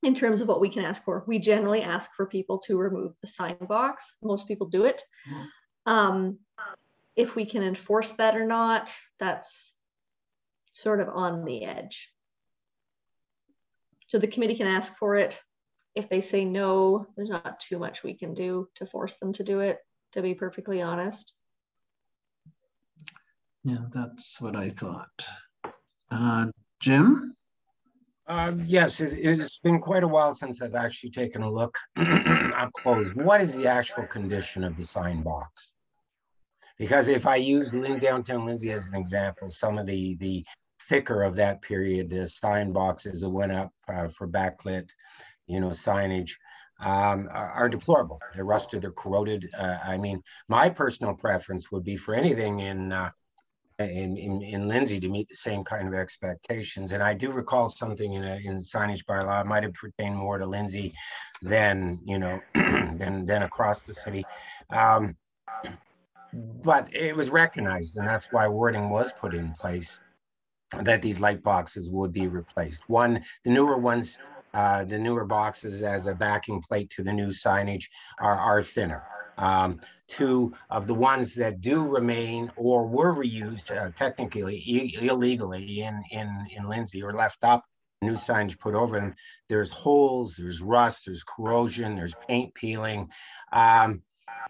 In terms of what we can ask for, we generally ask for people to remove the sign box. Most people do it. If we can enforce that or not, that's sort of on the edge. So the committee can ask for it. If they say no, there's not too much we can do to force them to do it, to be perfectly honest. Yeah, that's what I thought. Jim? Yes, it's been quite a while since I've actually taken a look up close. What is the actual condition of the sign box? Because if I use downtown Lindsay as an example, some of the thicker of that period, the sign boxes that went up for backlit, you know, signage are deplorable. They're rusted, they're corroded. I mean, my personal preference would be for anything in Lindsay to meet the same kind of expectations. And I do recall something in signage bylaw. It might have pertained more to Lindsay than, you know, than across the city. But it was recognized, and that's why wording was put in place that these light boxes would be replaced. One, the newer ones, the newer boxes as a backing plate to the new signage are thinner. Two of the ones that do remain or were reused technically illegally in Lindsay or left up, new signage put over them, there's holes, there's rust, there's corrosion, there's paint peeling.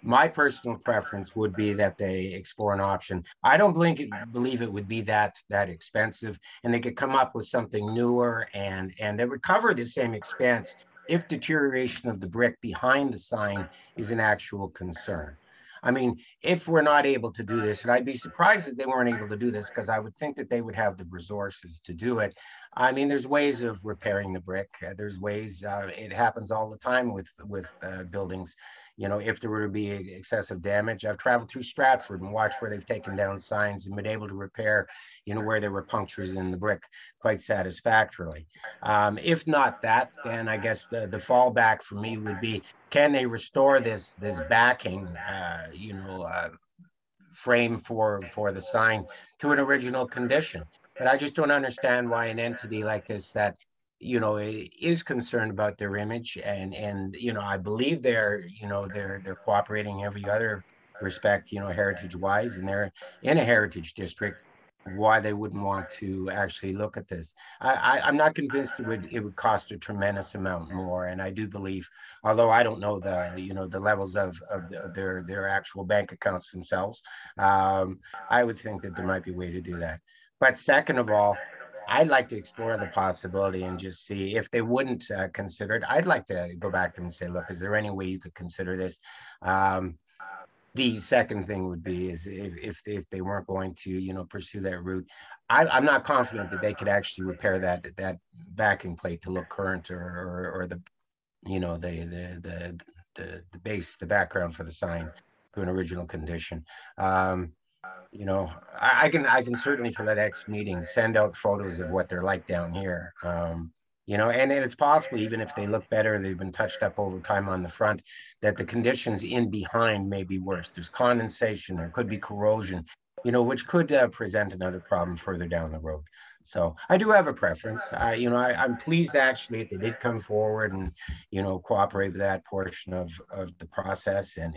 My personal preference would be that they explore an option. I don't believe it would be that expensive, and they could come up with something newer and that would cover the same expense if deterioration of the brick behind the sign is an actual concern. I mean, if we're not able to do this, and I'd be surprised if they weren't able to do this, because I would think that they would have the resources to do it. I mean, there's ways of repairing the brick. There's ways, it happens all the time with buildings. You know, if there were to be excessive damage, I've traveled through Stratford and watched where they've taken down signs and been able to repair, you know, where there were punctures in the brick quite satisfactorily. If not that, then I guess the fallback for me would be, can they restore this backing, you know, frame for the sign to an original condition? But I just don't understand why an entity like this that, you know, is concerned about their image and you know, I believe they're cooperating in every other respect, you know, heritage wise, and they're in a heritage district, why they wouldn't want to actually look at this. I'm not convinced it would cost a tremendous amount more, and I do believe, although I don't know the levels of their actual bank accounts themselves, I would think that there might be a way to do that. But second of all, I'd like to explore the possibility and just see if they wouldn't consider it. I'd like to go back to them and say, look, is there any way you could consider this? The second thing would be is if they weren't going to, you know, pursue that route, I'm not confident that they could actually repair that backing plate to look current or the, you know, the base, the background for the sign to an original condition. You know, I can certainly for that next meeting send out photos of what they're like down here. You know, and it's possible, even if they look better, they've been touched up over time on the front, that the conditions in behind may be worse. There's condensation, there could be corrosion, you know, which could present another problem further down the road. So I do have a preference. You know, I'm pleased actually that they did come forward and, you know, cooperate with that portion of the process, and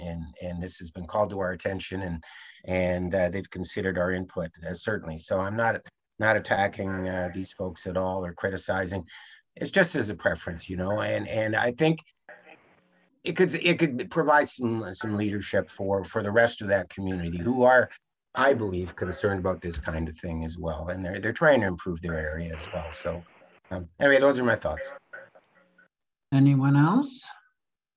this has been called to our attention, and they've considered our input, certainly. So I'm not attacking these folks at all or criticizing. It's just as a preference, you know, and I think it could provide some leadership for the rest of that community who are, I believe, concerned about this kind of thing as well, and they're trying to improve their area as well. So anyway, those are my thoughts. Anyone else?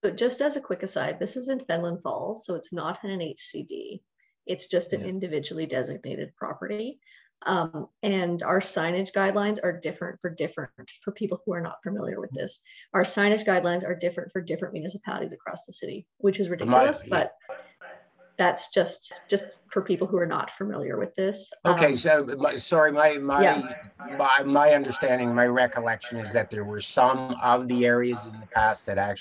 But just as a quick aside, this is in Fenland Falls, so it's not an HCD. It's just an individually designated property. And our signage guidelines are different for people who are not familiar with this. Our signage guidelines are different for different municipalities across the city, which is ridiculous, but that's just for people who are not familiar with this. Okay, so sorry, my understanding, my recollection is that there were some of the areas in the past that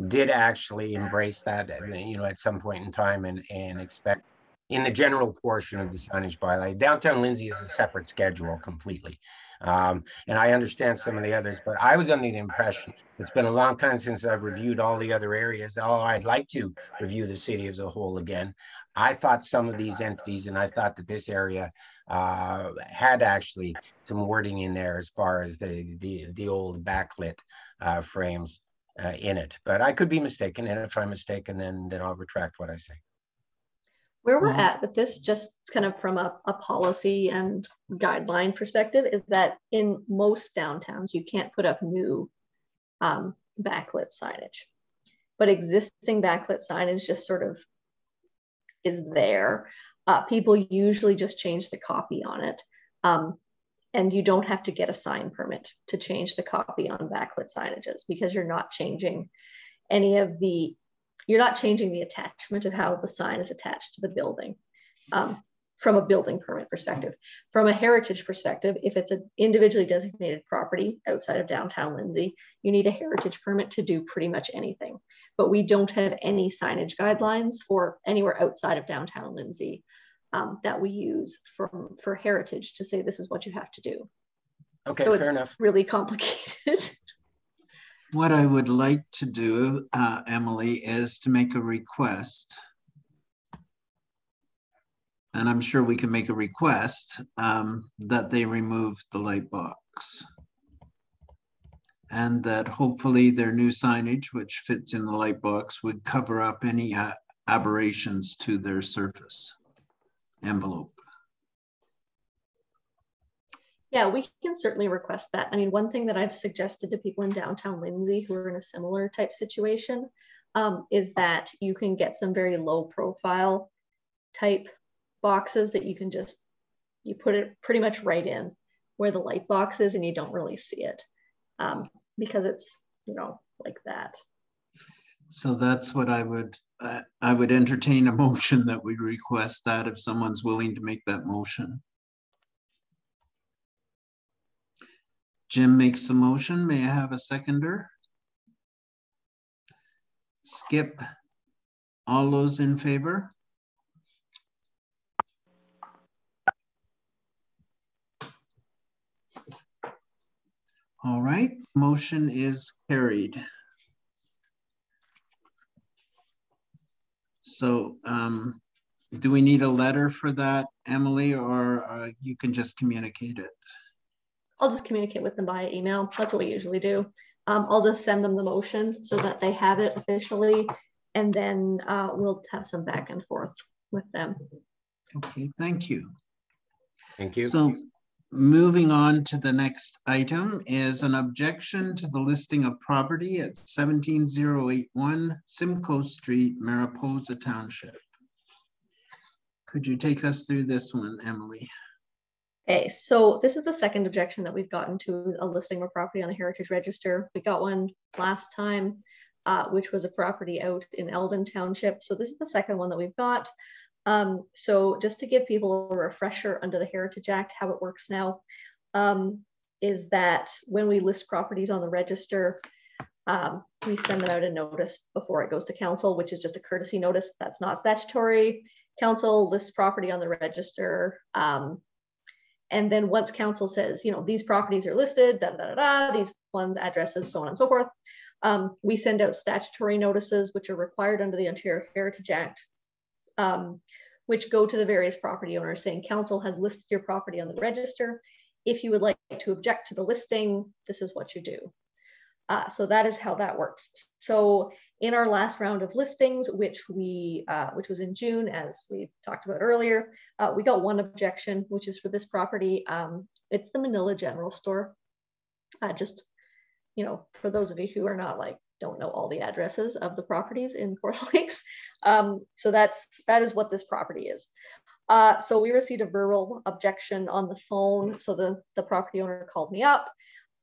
did embrace that, you know, at some point in time and expect in the general portion of the signage bylaw. Downtown Lindsay is a separate schedule completely. And I understand some of the others, but I was under the impression, it's been a long time since I've reviewed all the other areas. Oh, I'd like to review the city as a whole again. I thought some of these entities, and I thought that this area had actually some wording in there as far as the old backlit frames in it, but I could be mistaken. And if I'm mistaken, then I'll retract what I say. Where we're at with this, just kind of from a policy and guideline perspective, is that in most downtowns, you can't put up new backlit signage, but existing backlit signage just sort of is there. People usually just change the copy on it. And you don't have to get a sign permit to change the copy on backlit signages, because you're not changing you're not changing the attachment of how the sign is attached to the building from a building permit perspective. From a heritage perspective, if it's an individually designated property outside of downtown Lindsay, you need a heritage permit to do pretty much anything. But we don't have any signage guidelines for anywhere outside of downtown Lindsay that we use for heritage to say this is what you have to do. Okay, so fair enough. It's really complicated. What I would like to do, Emily, is to make a request. And I'm sure we can make a request that they remove the light box. And that hopefully their new signage, which fits in the light box, would cover up any aberrations to their surface envelope. Yeah, we can certainly request that. I mean, one thing that I've suggested to people in downtown Lindsay who are in a similar type situation is that you can get some very low profile type boxes that you can you put it pretty much right in where the light box is and you don't really see it because it's, you know, like that. So that's what I would entertain a motion that we request that, if someone's willing to make that motion. Jim makes the motion. May I have a seconder? Skip. All those in favor? All right, motion is carried. So do we need a letter for that, Emily, or you can just communicate it? I'll just communicate with them via email. That's what we usually do. I'll just send them the motion so that they have it officially, and then we'll have some back and forth with them. Okay, thank you. Thank you. So moving on to the next item is an objection to the listing of property at 17081 Simcoe Street, Mariposa Township. Could you take us through this one, Emily? Okay, so this is the second objection that we've gotten to a listing of a property on the Heritage Register. We got one last time, which was a property out in Eldon Township. So this is the second one that we've got. So just to give people a refresher under the Heritage Act, how it works now is that when we list properties on the register, we send them out a notice before it goes to council, which is just a courtesy notice. That's not statutory. Council lists property on the register. And then once council says, you know, these properties are listed, these ones, addresses, so on and so forth, we send out statutory notices, which are required under the Ontario Heritage Act, which go to the various property owners saying, council has listed your property on the register. If you would like to object to the listing, this is what you do. So that is how that works. So in our last round of listings, which was in June, as we talked about earlier, we got one objection, which is for this property. It's the Manila General Store. Just, you know, for those of you who are not don't know all the addresses of the properties in Coral Lakes. So that is what this property is. So we received a verbal objection on the phone. So the property owner called me up.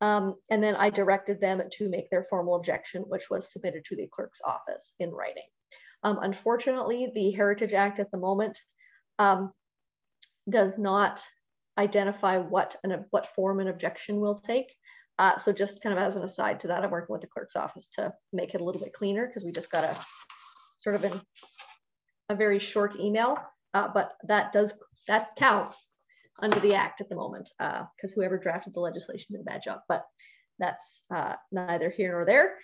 And then I directed them to make their formal objection, which was submitted to the clerk's office in writing. Unfortunately, the Heritage Act at the moment does not identify what form an objection will take. So just kind of as an aside to that, I'm working with the clerk's office to make it a little bit cleaner, because we just got a sort of a very short email, but that counts under the act at the moment, because whoever drafted the legislation did a bad job, but that's neither here nor there.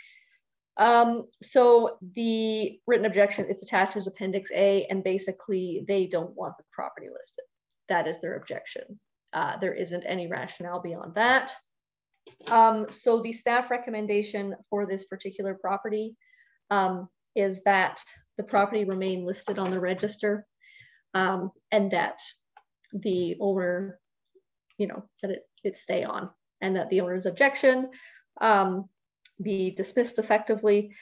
So the written objection, it's attached as Appendix A, and basically they don't want the property listed. That is their objection. There isn't any rationale beyond that. So the staff recommendation for this particular property is that the property remain listed on the register, and that the owner, that it stay on, and that the owner's objection be dismissed effectively.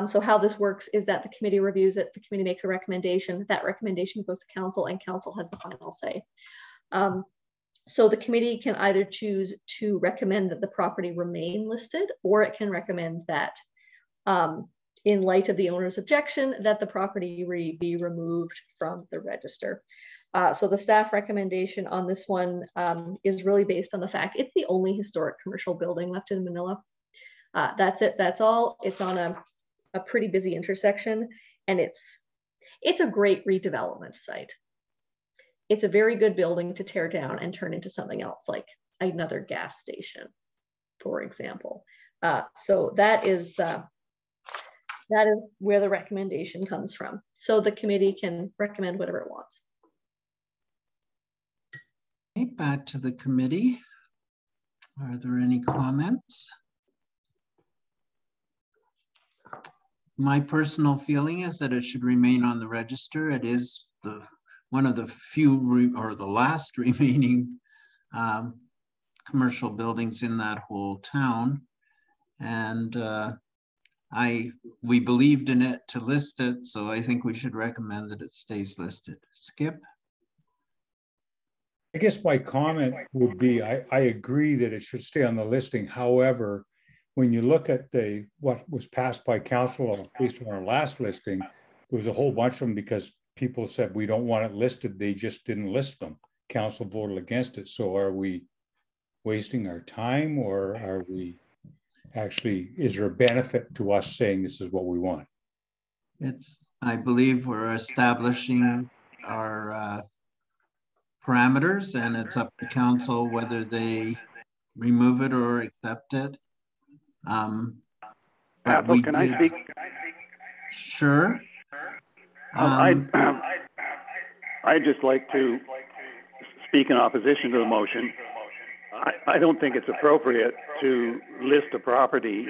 So how this works is that the committee reviews it, the committee makes a recommendation, that recommendation goes to council, and council has the final say. So the committee can either choose to recommend that the property remain listed, or it can recommend that in light of the owner's objection, that the property be removed from the register. So the staff recommendation on this one is really based on the fact it's the only historic commercial building left in Manila. That's it, that's all. It's on a pretty busy intersection, and it's a great redevelopment site. It's a very good building to tear down and turn into something else, like another gas station, for example. So that is where the recommendation comes from. So the committee can recommend whatever it wants. Okay, back to the committee. Are there any comments? My personal feeling is that it should remain on the register. It is one of the few or the last remaining commercial buildings in that whole town. And we believed in it to list it, so I think we should recommend that it stays listed. Skip? I guess my comment would be, I agree that it should stay on the listing. However, when you look at what was passed by council based on our last listing, there was a whole bunch of them because people said we don't want it listed. They just didn't list them. Council voted against it. So are we wasting our time, or are we actually, is there a benefit to us saying this is what we want? I believe we're establishing our parameters, and it's up to council whether they remove it or accept it. Apple, can I speak? Sure. I'd just like to speak in opposition to the motion. I don't think it's appropriate to list a property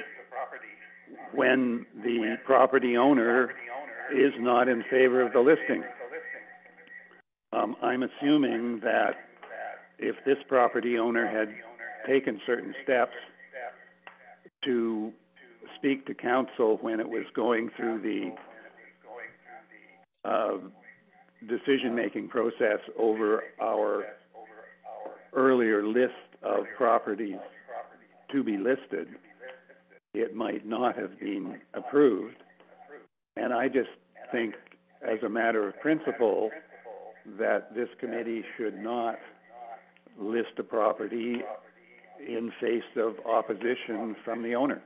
when the property owner is not in favor of the listing. I'm assuming that if this property owner had taken certain steps to speak to council when it was going through the decision-making process over our earlier list of properties to be listed, it might not have been approved. And I just think, as a matter of principle, that this committee should not list a property in face of opposition from the owner.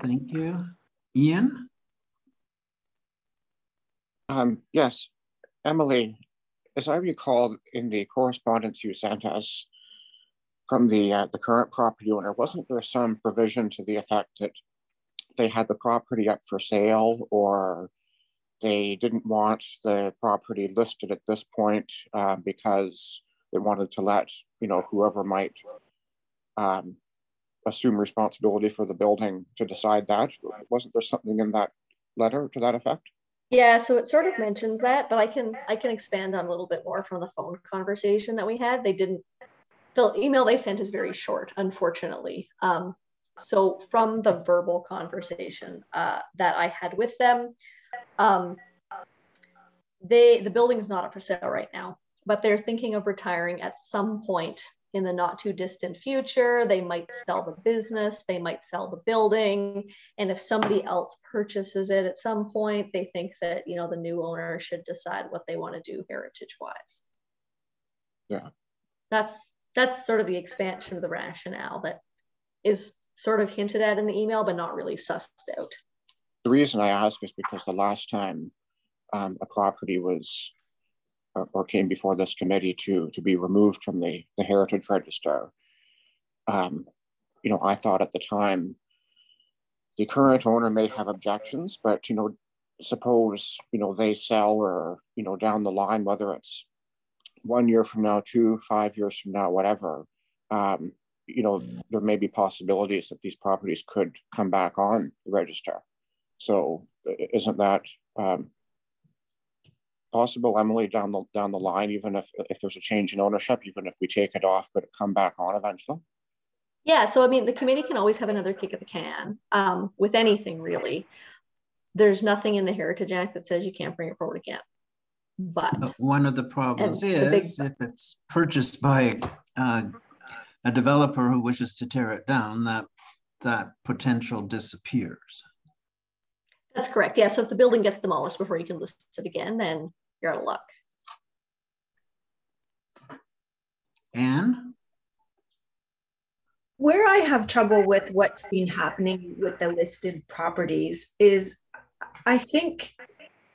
Thank you. Ian? Yes, Emily, as I recall in the correspondence you sent us from the current property owner, wasn't there some provision to the effect that they had the property up for sale, or they didn't want the property listed at this point because they wanted to let whoever might assume responsibility for the building to decide that? Wasn't there something in that letter to that effect? Yeah, so it sort of mentions that, but I can expand on a little bit more from the phone conversation that we had. The email they sent is very short, unfortunately. So from the verbal conversation that I had with them, the building is not up for sale right now, but they're thinking of retiring at some point in the not too distant future. They might sell the business, they might sell the building. And if somebody else purchases it at some point, they think that, you know, the new owner should decide what they want to do heritage-wise. Yeah. That's sort of the expansion of the rationale that is sort of hinted at in the email, but not really sussed out. The reason I ask is because the last time a property was or came before this committee to be removed from the heritage register, you know, I thought at the time the current owner may have objections, but, you know, suppose, you know, they sell, or, you know, down the line, whether it's 1 year from now, 2, 5 years from now, whatever, you know, there may be possibilities that these properties could come back on the register. So isn't that possible, Emily, down the line, even if there's a change in ownership, even if we take it off, could it come back on eventually? Yeah, so I mean, the committee can always have another kick at the can with anything, really. There's nothing in the Heritage Act that says you can't bring it forward again. But one of the problems is if it's purchased by a developer who wishes to tear it down, that potential disappears. That's correct. Yeah. So if the building gets demolished before you can list it again, then you're out of luck. Anne? Where I have trouble with what's been happening with the listed properties is I think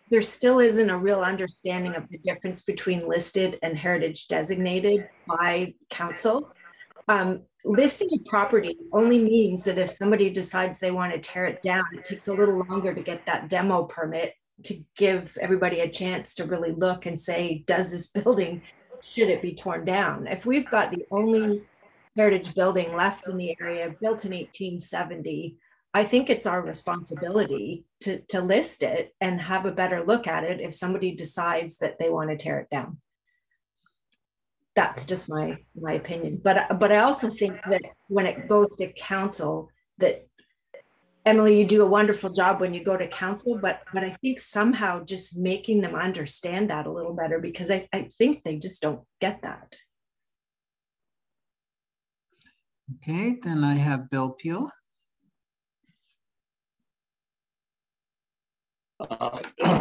there still isn't a real understanding of the difference between listed and heritage designated by council. Listing a property only means that if somebody decides they want to tear it down, it takes a little longer to get that demo permit to give everybody a chance to really look and say, does this building, should it be torn down? If we've got the only heritage building left in the area built in 1870, I think it's our responsibility to list it and have a better look at it if somebody decides that they want to tear it down. That's just my opinion. But I also think that when it goes to council, that Emily, you do a wonderful job when you go to council, but I think somehow just making them understand that a little better, because I think they just don't get that. Okay, then I have Bill Peel.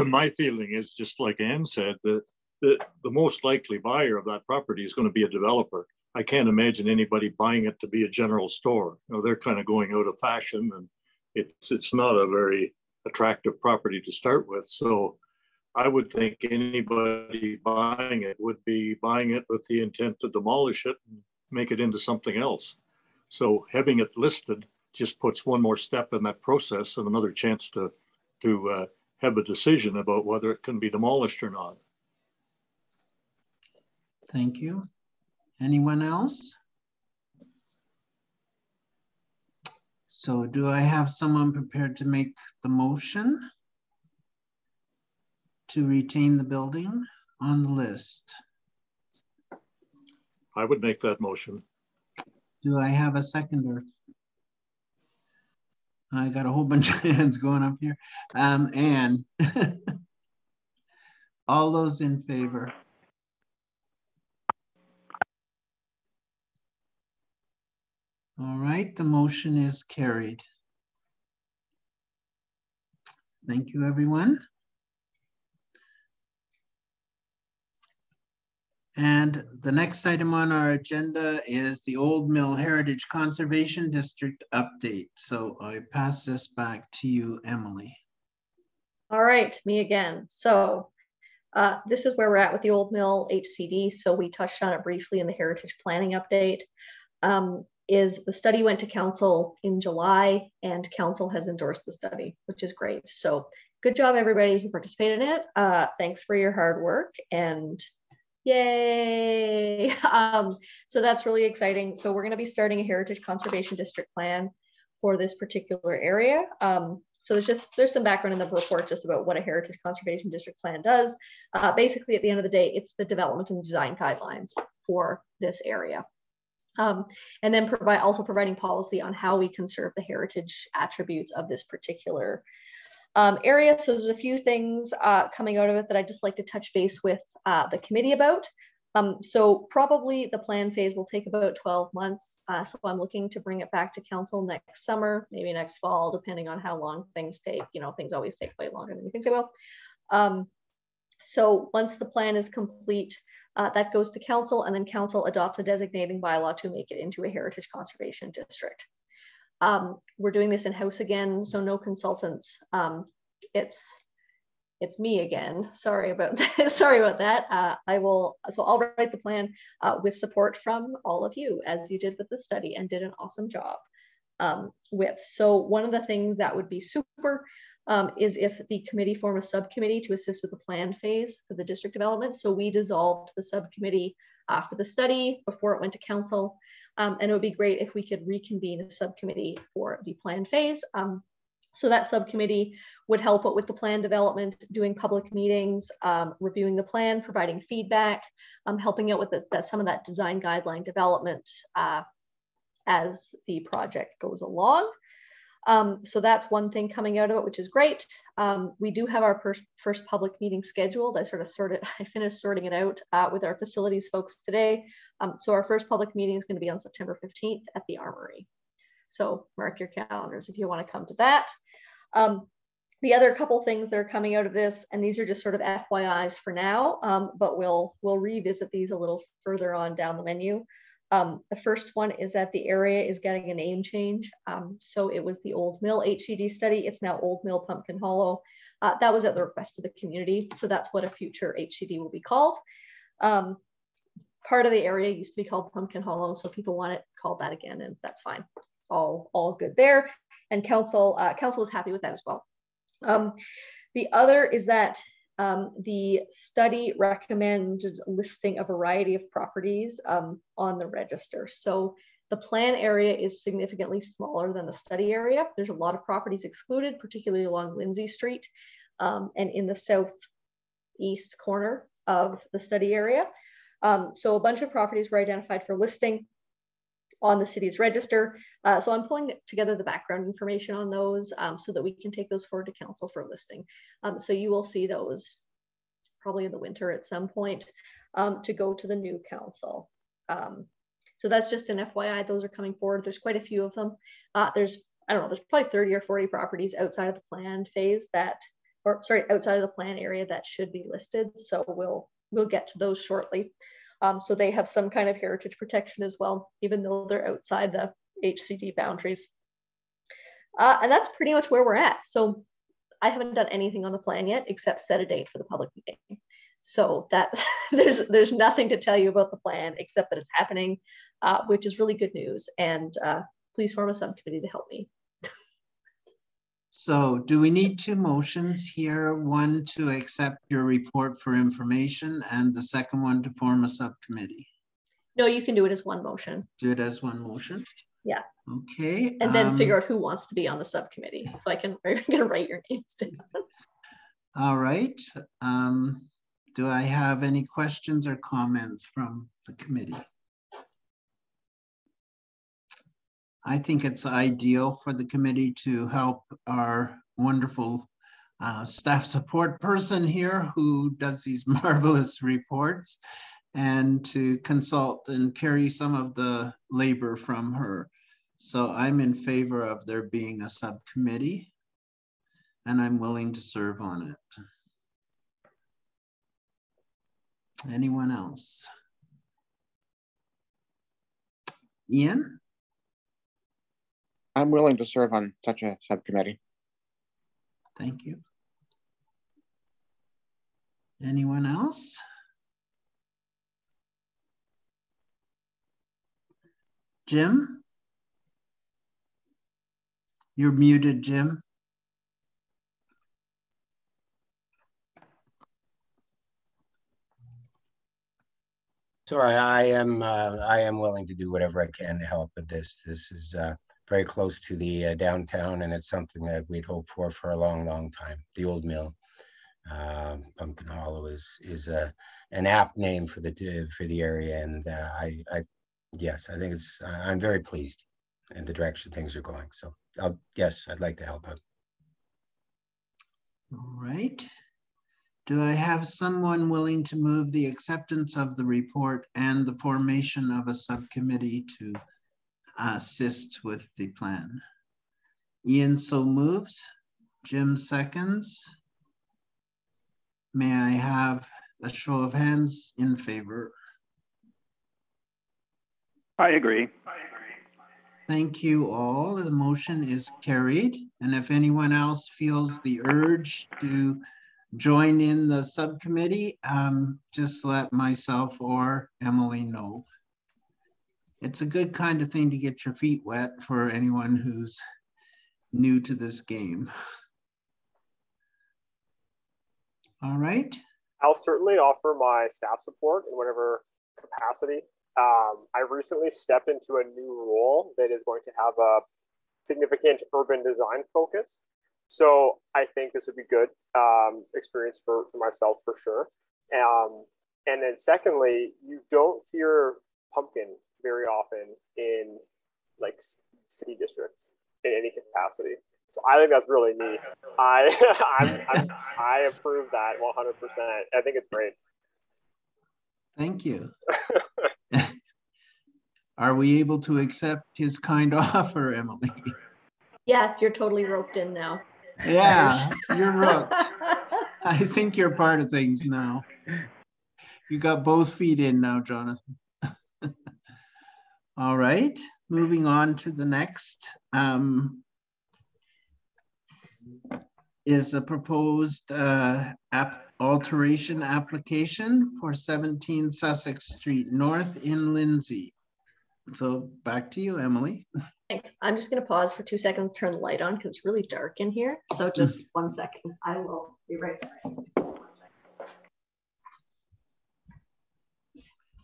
My feeling is just like Anne said, that the most likely buyer of that property is going to be a developer. I can't imagine anybody buying it to be a general store. You know, they're kind of going out of fashion, and it's not a very attractive property to start with. So I would think anybody buying it would be buying it with the intent to demolish it and make it into something else. So having it listed just puts one more step in that process and another chance to have a decision about whether it can be demolished or not. Thank you. Anyone else? So do I have someone prepared to make the motion to retain the building on the list? I would make that motion. Do I have a seconder? I got a whole bunch of hands going up here. Anne, all those in favor? All right, the motion is carried. Thank you, everyone. And the next item on our agenda is the Old Mill Heritage Conservation District update. So I pass this back to you, Emily. All right, me again. So this is where we're at with the Old Mill HCD. So we touched on it briefly in the Heritage Planning update. Is the study went to council in July, and council has endorsed the study, which is great. So good job, everybody who participated in it. Thanks for your hard work, and yay. So that's really exciting. So we're going to be starting a Heritage Conservation District plan for this particular area. So there's some background in the report just about what a Heritage Conservation District plan does. Basically, at the end of the day, it's the development and design guidelines for this area. And then also providing policy on how we conserve the heritage attributes of this particular area. So there's a few things coming out of it that I'd just like to touch base with the committee about. So probably the plan phase will take about 12 months. So I'm looking to bring it back to council next summer, maybe next fall, depending on how long things take. You know, things always take way longer than you think they will. So once the plan is complete, that goes to council, and then council adopts a designating bylaw to make it into a heritage conservation district. We're doing this in-house again, so no consultants. It's me again. Sorry about that. Sorry about that. I'll write the plan with support from all of you, as you did with the study and did an awesome job with. So one of the things that would be super is if the committee form a subcommittee to assist with the plan phase for the district development. So we dissolved the subcommittee for the study before it went to council. And it would be great if we could reconvene a subcommittee for the plan phase. So that subcommittee would help with the plan development, doing public meetings, reviewing the plan, providing feedback, helping out with some of that design guideline development as the project goes along. So that's one thing coming out of it, which is great. We do have our first public meeting scheduled. I finished sorting it out with our facilities folks today. So our first public meeting is going to be on September 15th at the Armory. So mark your calendars if you want to come to that. The other couple things that are coming out of this, and these are just sort of FYIs for now, but we'll revisit these a little further on down the menu. The first one is that the area is getting a name change. So it was the Old Mill HCD study. It's now Old Mill Pumpkin Hollow. That was at the request of the community. So that's what a future HCD will be called. Part of the area used to be called Pumpkin Hollow, so people want it called that again, and that's fine. All good there. And council is happy with that as well. The other is that the study recommended listing a variety of properties on the register. So the plan area is significantly smaller than the study area. There's a lot of properties excluded, particularly along Lindsay Street and in the southeast corner of the study area. So a bunch of properties were identified for listing on the city's register. So I'm pulling together the background information on those so that we can take those forward to council for listing. So you will see those probably in the winter at some point to go to the new council. So that's just an FYI, those are coming forward. There's quite a few of them. There's probably 30 or 40 properties outside of the plan phase outside of the plan area that should be listed. So we'll get to those shortly. So they have some kind of heritage protection as well, even though they're outside the HCD boundaries. And that's pretty much where we're at. So I haven't done anything on the plan yet, except set a date for the public meeting. So that's there's nothing to tell you about the plan, except that it's happening, which is really good news. And please form a subcommittee to help me. So do we need two motions here? One to accept your report for information and the second one to form a subcommittee? No, you can do it as one motion. Do it as one motion? Yeah. Okay. And then figure out who wants to be on the subcommittee. So I'm gonna write your names down. All right. Do I have any questions or comments from the committee? I think it's ideal for the committee to help our wonderful staff support person here who does these marvelous reports, and to consult and carry some of the labor from her. So I'm in favor of there being a subcommittee, and I'm willing to serve on it. Anyone else? Ian? I'm willing to serve on such a subcommittee. Thank you. Anyone else? Jim? You're muted, Jim. Sorry, I am willing to do whatever I can to help with this. This is very close to the downtown, and it's something that we'd hoped for a long, long time. The Old Mill, Pumpkin Hollow is an apt name for the area, and yes, I think it's. I'm very pleased in the direction things are going. So yes, I'd like to help out. All right. Do I have someone willing to move the acceptance of the report and the formation of a subcommittee to assist with the plan? Ian so moves. Jim seconds. May I have a show of hands in favor? I agree. Thank you all. The motion is carried. And if anyone else feels the urge to join in the subcommittee, just let myself or Emily know. It's a good kind of thing to get your feet wet for anyone who's new to this game. All right. I'll certainly offer my staff support in whatever capacity. I recently stepped into a new role that is going to have a significant urban design focus. So I think this would be good experience for myself for sure. And then secondly, you don't hear pumpkin very often in like city districts in any capacity. So I think that's really neat. I approve that 100%. I think it's great. Thank you. Are we able to accept his kind offer, Emily? Yeah, you're totally roped in now. Yeah, you're roped. I think you're part of things now. You got both feet in now, Jonathan. All right, moving on to the next. Is a proposed alteration application for 17 Sussex Street North in Lindsay. So back to you, Emily. Thanks. I'm just going to pause for 2 seconds, turn the light on because it's really dark in here. So just 1 second. I will be right back.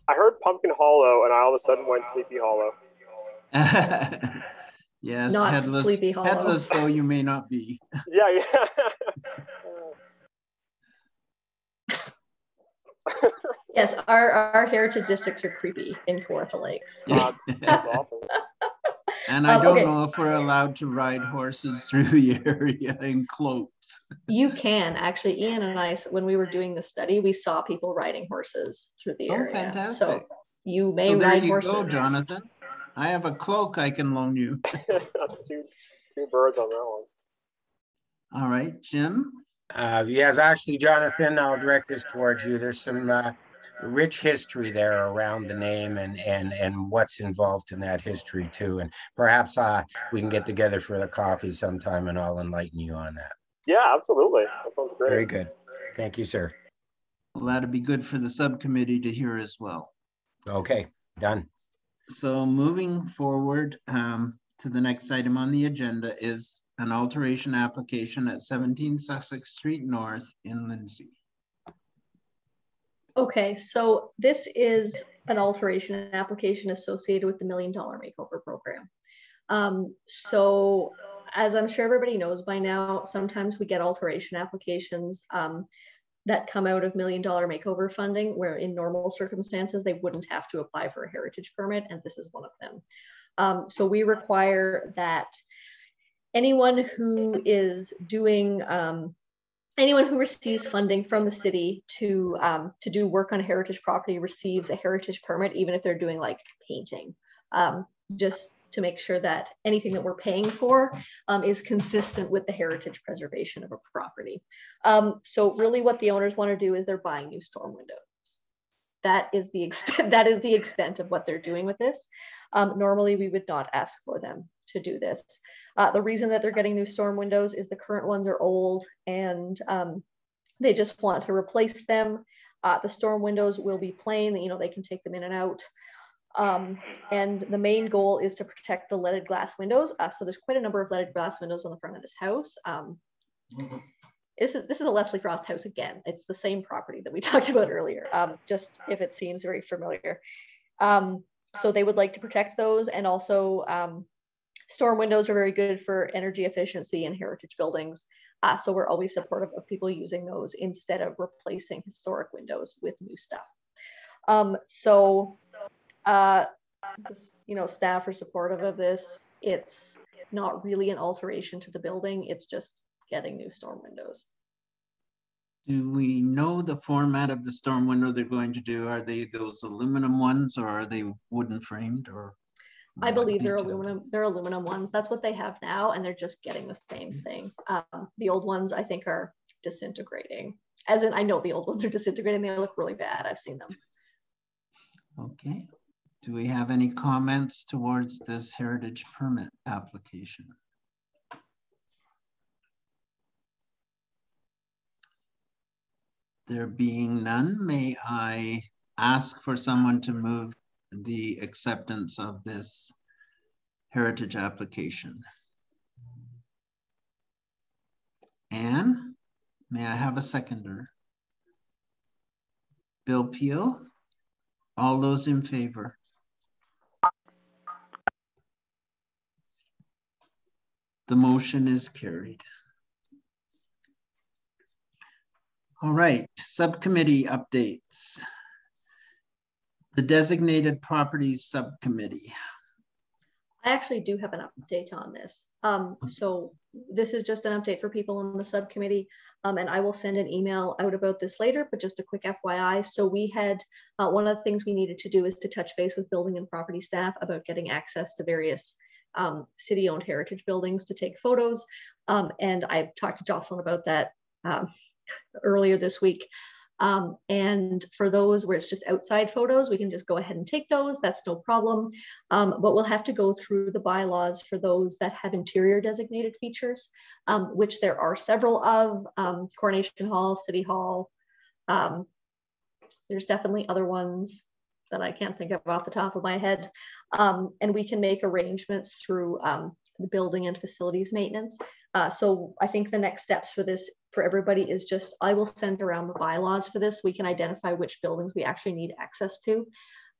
I heard Pumpkin Hollow and I all of a sudden went Sleepy Hollow. Yes, not headless though you may not be. Yeah. Yes, our heritage districts are creepy in Kawartha Lakes. That's awesome. And I don't know if we're allowed to ride horses through the area in cloaks. You can actually. Ian and I, when we were doing the study, we saw people riding horses through the area. Fantastic. So you may there ride you horses. Go, Jonathan. I have a cloak I can loan you. two birds on that one. All right, Jim. Yes, actually, Jonathan, I'll direct this towards you. There's some rich history there around the name and what's involved in that history too. And perhaps we can get together for the coffee sometime and I'll enlighten you on that. Yeah, absolutely. That sounds great. Very good. Thank you, sir. Well, that'd be good for the subcommittee to hear as well. Okay, done. So moving forward to the next item on the agenda is an alteration application at 17 Sussex Street North in Lindsay. Okay, so this is an alteration application associated with the $1 Million Makeover Program. So as I'm sure everybody knows by now, sometimes we get alteration applications that come out of $1 Million Makeover funding, where in normal circumstances, they wouldn't have to apply for a heritage permit, and this is one of them. So we require that anyone who is doing, anyone who receives funding from the city to do work on a heritage property receives a heritage permit, even if they're doing like painting, just to make sure that anything that we're paying for is consistent with the heritage preservation of a property. So really what the owners want to do is they're buying new storm windows. That is the extent of what they're doing with this. Normally we would not ask for them to do this. The reason that they're getting new storm windows is the current ones are old and they just want to replace them. The storm windows will be plain, you know, they can take them in and out. And the main goal is to protect the leaded glass windows. So there's quite a number of leaded glass windows on the front of this house. This is a Leslie Frost house again. It's the same property that we talked about earlier, just if it seems very familiar. So they would like to protect those, and also storm windows are very good for energy efficiency in heritage buildings. So we're always supportive of people using those instead of replacing historic windows with new stuff. You know, staff are supportive of this. It's not really an alteration to the building. It's just getting new storm windows. Do we know the format of the storm window they're going to do? Are they those aluminum ones, or are they wooden framed, or? I believe they're aluminum ones. That's what they have now, and they're just getting the same thing. The old ones, I think, are disintegrating. As in, I know the old ones are disintegrating. They look really bad. I've seen them. Okay. Do we have any comments towards this heritage permit application? There being none, may I ask for someone to move the acceptance of this heritage application? Anne, may I have a seconder? Bill Peel, all those in favor? The motion is carried. All right, subcommittee updates. The Designated Properties Subcommittee. I actually do have an update on this. So this is just an update for people in the subcommittee, and I will send an email out about this later, but just a quick FYI. So we had, one of the things we needed to do is to touch base with building and property staff about getting access to various city-owned heritage buildings to take photos. And I talked to Jocelyn about that earlier this week. And for those where it's just outside photos, we can just go ahead and take those. That's no problem. But we'll have to go through the bylaws for those that have interior designated features, which there are several of. Coronation Hall, City Hall. There's definitely other ones that I can't think of off the top of my head. And we can make arrangements through the building and facilities maintenance. So I think the next steps for this, for everybody, is just, I will send around the bylaws for this. We can identify which buildings we actually need access to,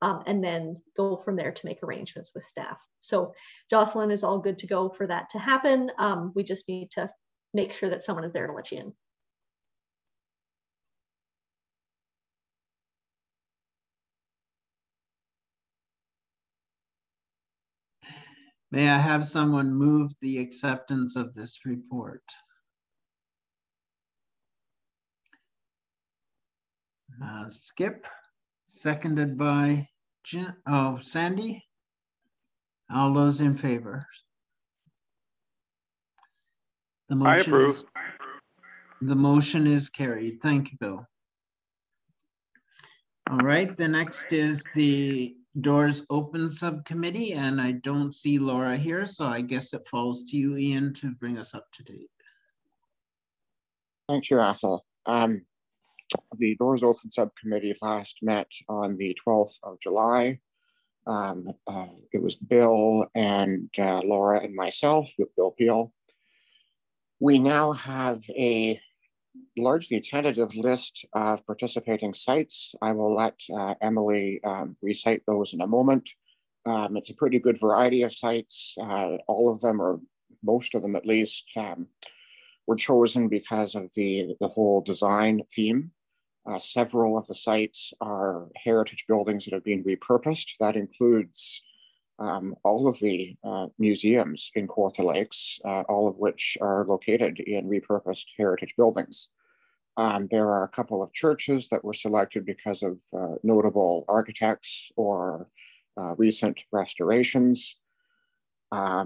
and then go from there to make arrangements with staff. So Jocelyn is all good to go for that to happen. We just need to make sure that someone is there to let you in. May I have someone move the acceptance of this report? Skip, seconded by Sandy. All those in favor? The motion I approve. The motion is carried. Thank you, Bill. All right, the next is the Doors Open Subcommittee, and I don't see Laura here, so I guess it falls to you, Ian, to bring us up to date. Thank you, Ethel. The Doors Open Subcommittee last met on the 12th of July. It was Bill and Laura and myself with Bill Peel. We now have a largely tentative list of participating sites. I will let Emily recite those in a moment. It's a pretty good variety of sites. All of them, or most of them at least, were chosen because of the whole design theme. Several of the sites are heritage buildings that have been repurposed. That includes all of the museums in Kawartha Lakes, all of which are located in repurposed heritage buildings. There are a couple of churches that were selected because of notable architects or recent restorations. I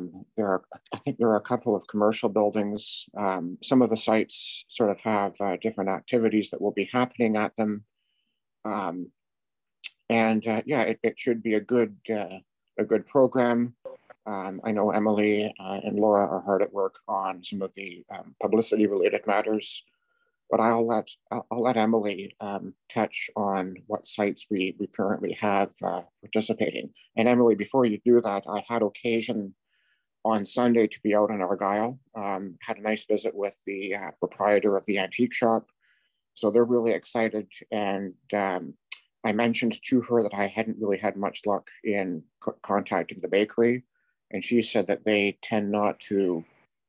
think there are a couple of commercial buildings. Some of the sites sort of have different activities that will be happening at them. Yeah, it should be a good program. I know Emily and Laura are hard at work on some of the publicity related matters, but I'll let Emily touch on what sites we currently have participating. And Emily, before you do that, I had occasion on Sunday to be out in Argyle. Had a nice visit with the proprietor of the antique shop. So they're really excited. And I mentioned to her that I hadn't really had much luck in contacting the bakery. And she said that they tend not to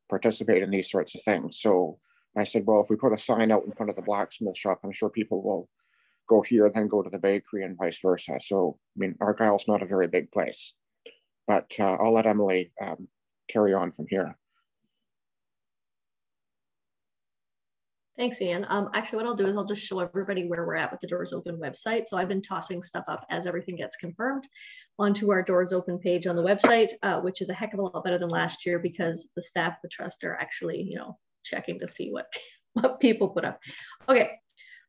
participate in these sorts of things. So I said, well, if we put a sign out in front of the blacksmith shop, I'm sure people will go here, then go to the bakery and vice versa. So, I mean, Argyle's not a very big place, but I'll let Emily carry on from here. Thanks, Ian. Actually, what I'll do is I'll just show everybody where we're at with the Doors Open website. So I've been tossing stuff up as everything gets confirmed onto our Doors Open page on the website, which is a heck of a lot better than last year because the staff of the trust are actually, you know, checking to see what people put up. Okay,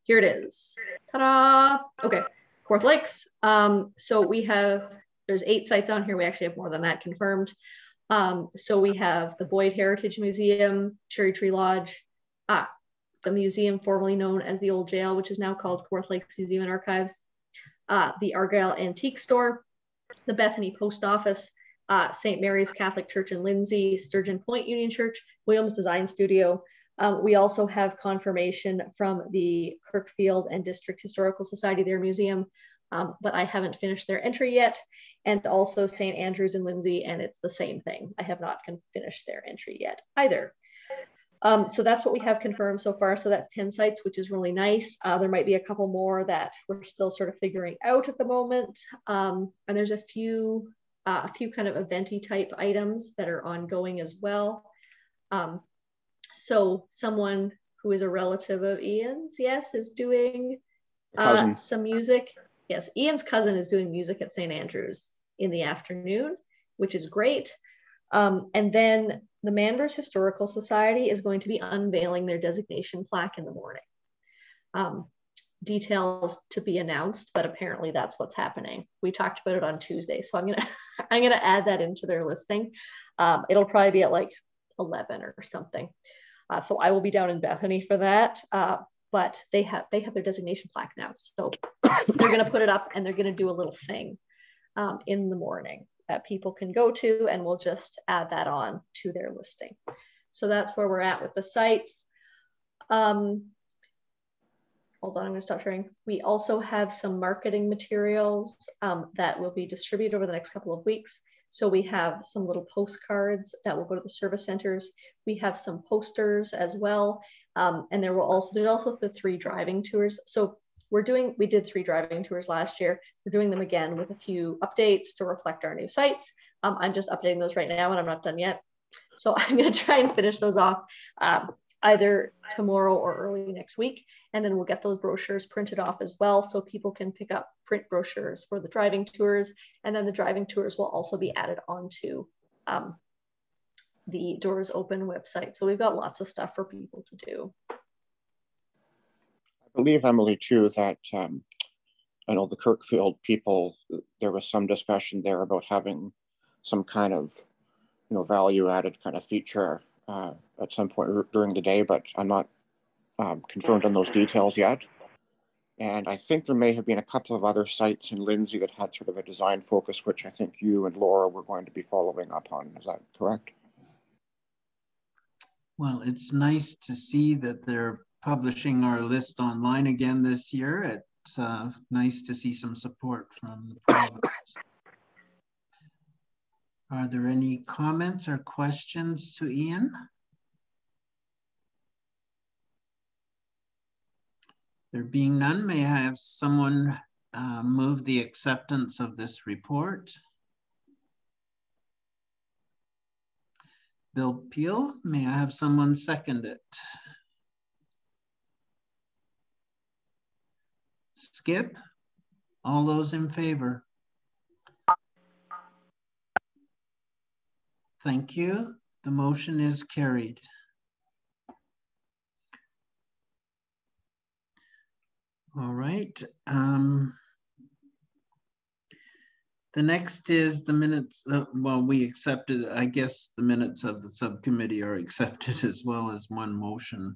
here it is. Ta-da! Okay, Courth Lakes. So there's 8 sites on here. We actually have more than that confirmed. So we have the Boyd Heritage Museum, Cherry Tree Lodge, the museum formerly known as the Old Jail, which is now called Courth Lakes Museum and Archives, the Argyle Antique Store, the Bethany Post Office, St. Mary's Catholic Church in Lindsay, Sturgeon Point Union Church, Williams Design Studio. We also have confirmation from the Kirkfield and District Historical Society, their museum, but I haven't finished their entry yet, and also St. Andrews in Lindsay, and it's the same thing. I have not finished their entry yet either. So that's what we have confirmed so far. So that's 10 sites, which is really nice. There might be a couple more that we're still sort of figuring out at the moment. And there's a few kind of eventy type items that are ongoing as well. So someone who is a relative of Ian's, yes, is doing some music. Yes, Ian's cousin is doing music at St. Andrews in the afternoon, which is great. And then the Mandevs Historical Society is going to be unveiling their designation plaque in the morning. Details to be announced, but apparently that's what's happening. We talked about it on Tuesday, so I'm gonna add that into their listing. It'll probably be at like 11 or something. So I will be down in Bethany for that. But they have their designation plaque now, so they're gonna put it up and they're gonna do a little thing in the morning that people can go to, and we'll just add that on to their listing. So that's where we're at with the sites. Hold on, I'm gonna stop sharing. We also have some marketing materials that will be distributed over the next couple of weeks. So we have some little postcards that will go to the service centers. We have some posters as well. And there's also the 3 driving tours. So we did 3 driving tours last year. We're doing them again with a few updates to reflect our new sites. I'm just updating those right now and I'm not done yet. So I'm gonna try and finish those off either tomorrow or early next week. And then we'll get those brochures printed off as well so people can pick up print brochures for the driving tours. And then the driving tours will also be added onto the Doors Open website. So we've got lots of stuff for people to do. I believe, Emily, too, that I know the Kirkfield people, there was some discussion there about having some kind of, you know, value added kind of feature at some point during the day, but I'm not confirmed on those details yet. And I think there may have been a couple of other sites in Lindsay that had sort of a design focus, which I think you and Laura were going to be following up on. Is that correct? Well, it's nice to see that they're publishing our list online again this year. It's nice to see some support from the province. Are there any comments or questions to Ian? There being none, may I have someone move the acceptance of this report? Bill Peel, may I have someone second it? Skip, all those in favor? Thank you. The motion is carried. All right. The next is the minutes. Well, we accepted, I guess the minutes of the subcommittee are accepted as well as one motion.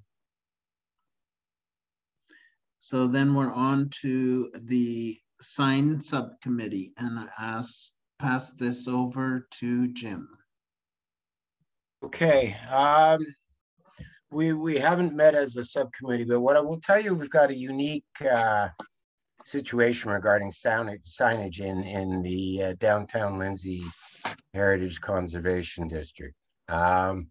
So then we're on to the sign subcommittee, and I pass this over to Jim. Okay, we haven't met as a subcommittee, but what I will tell you, we've got a unique situation regarding signage in the downtown Lindsay Heritage Conservation District. For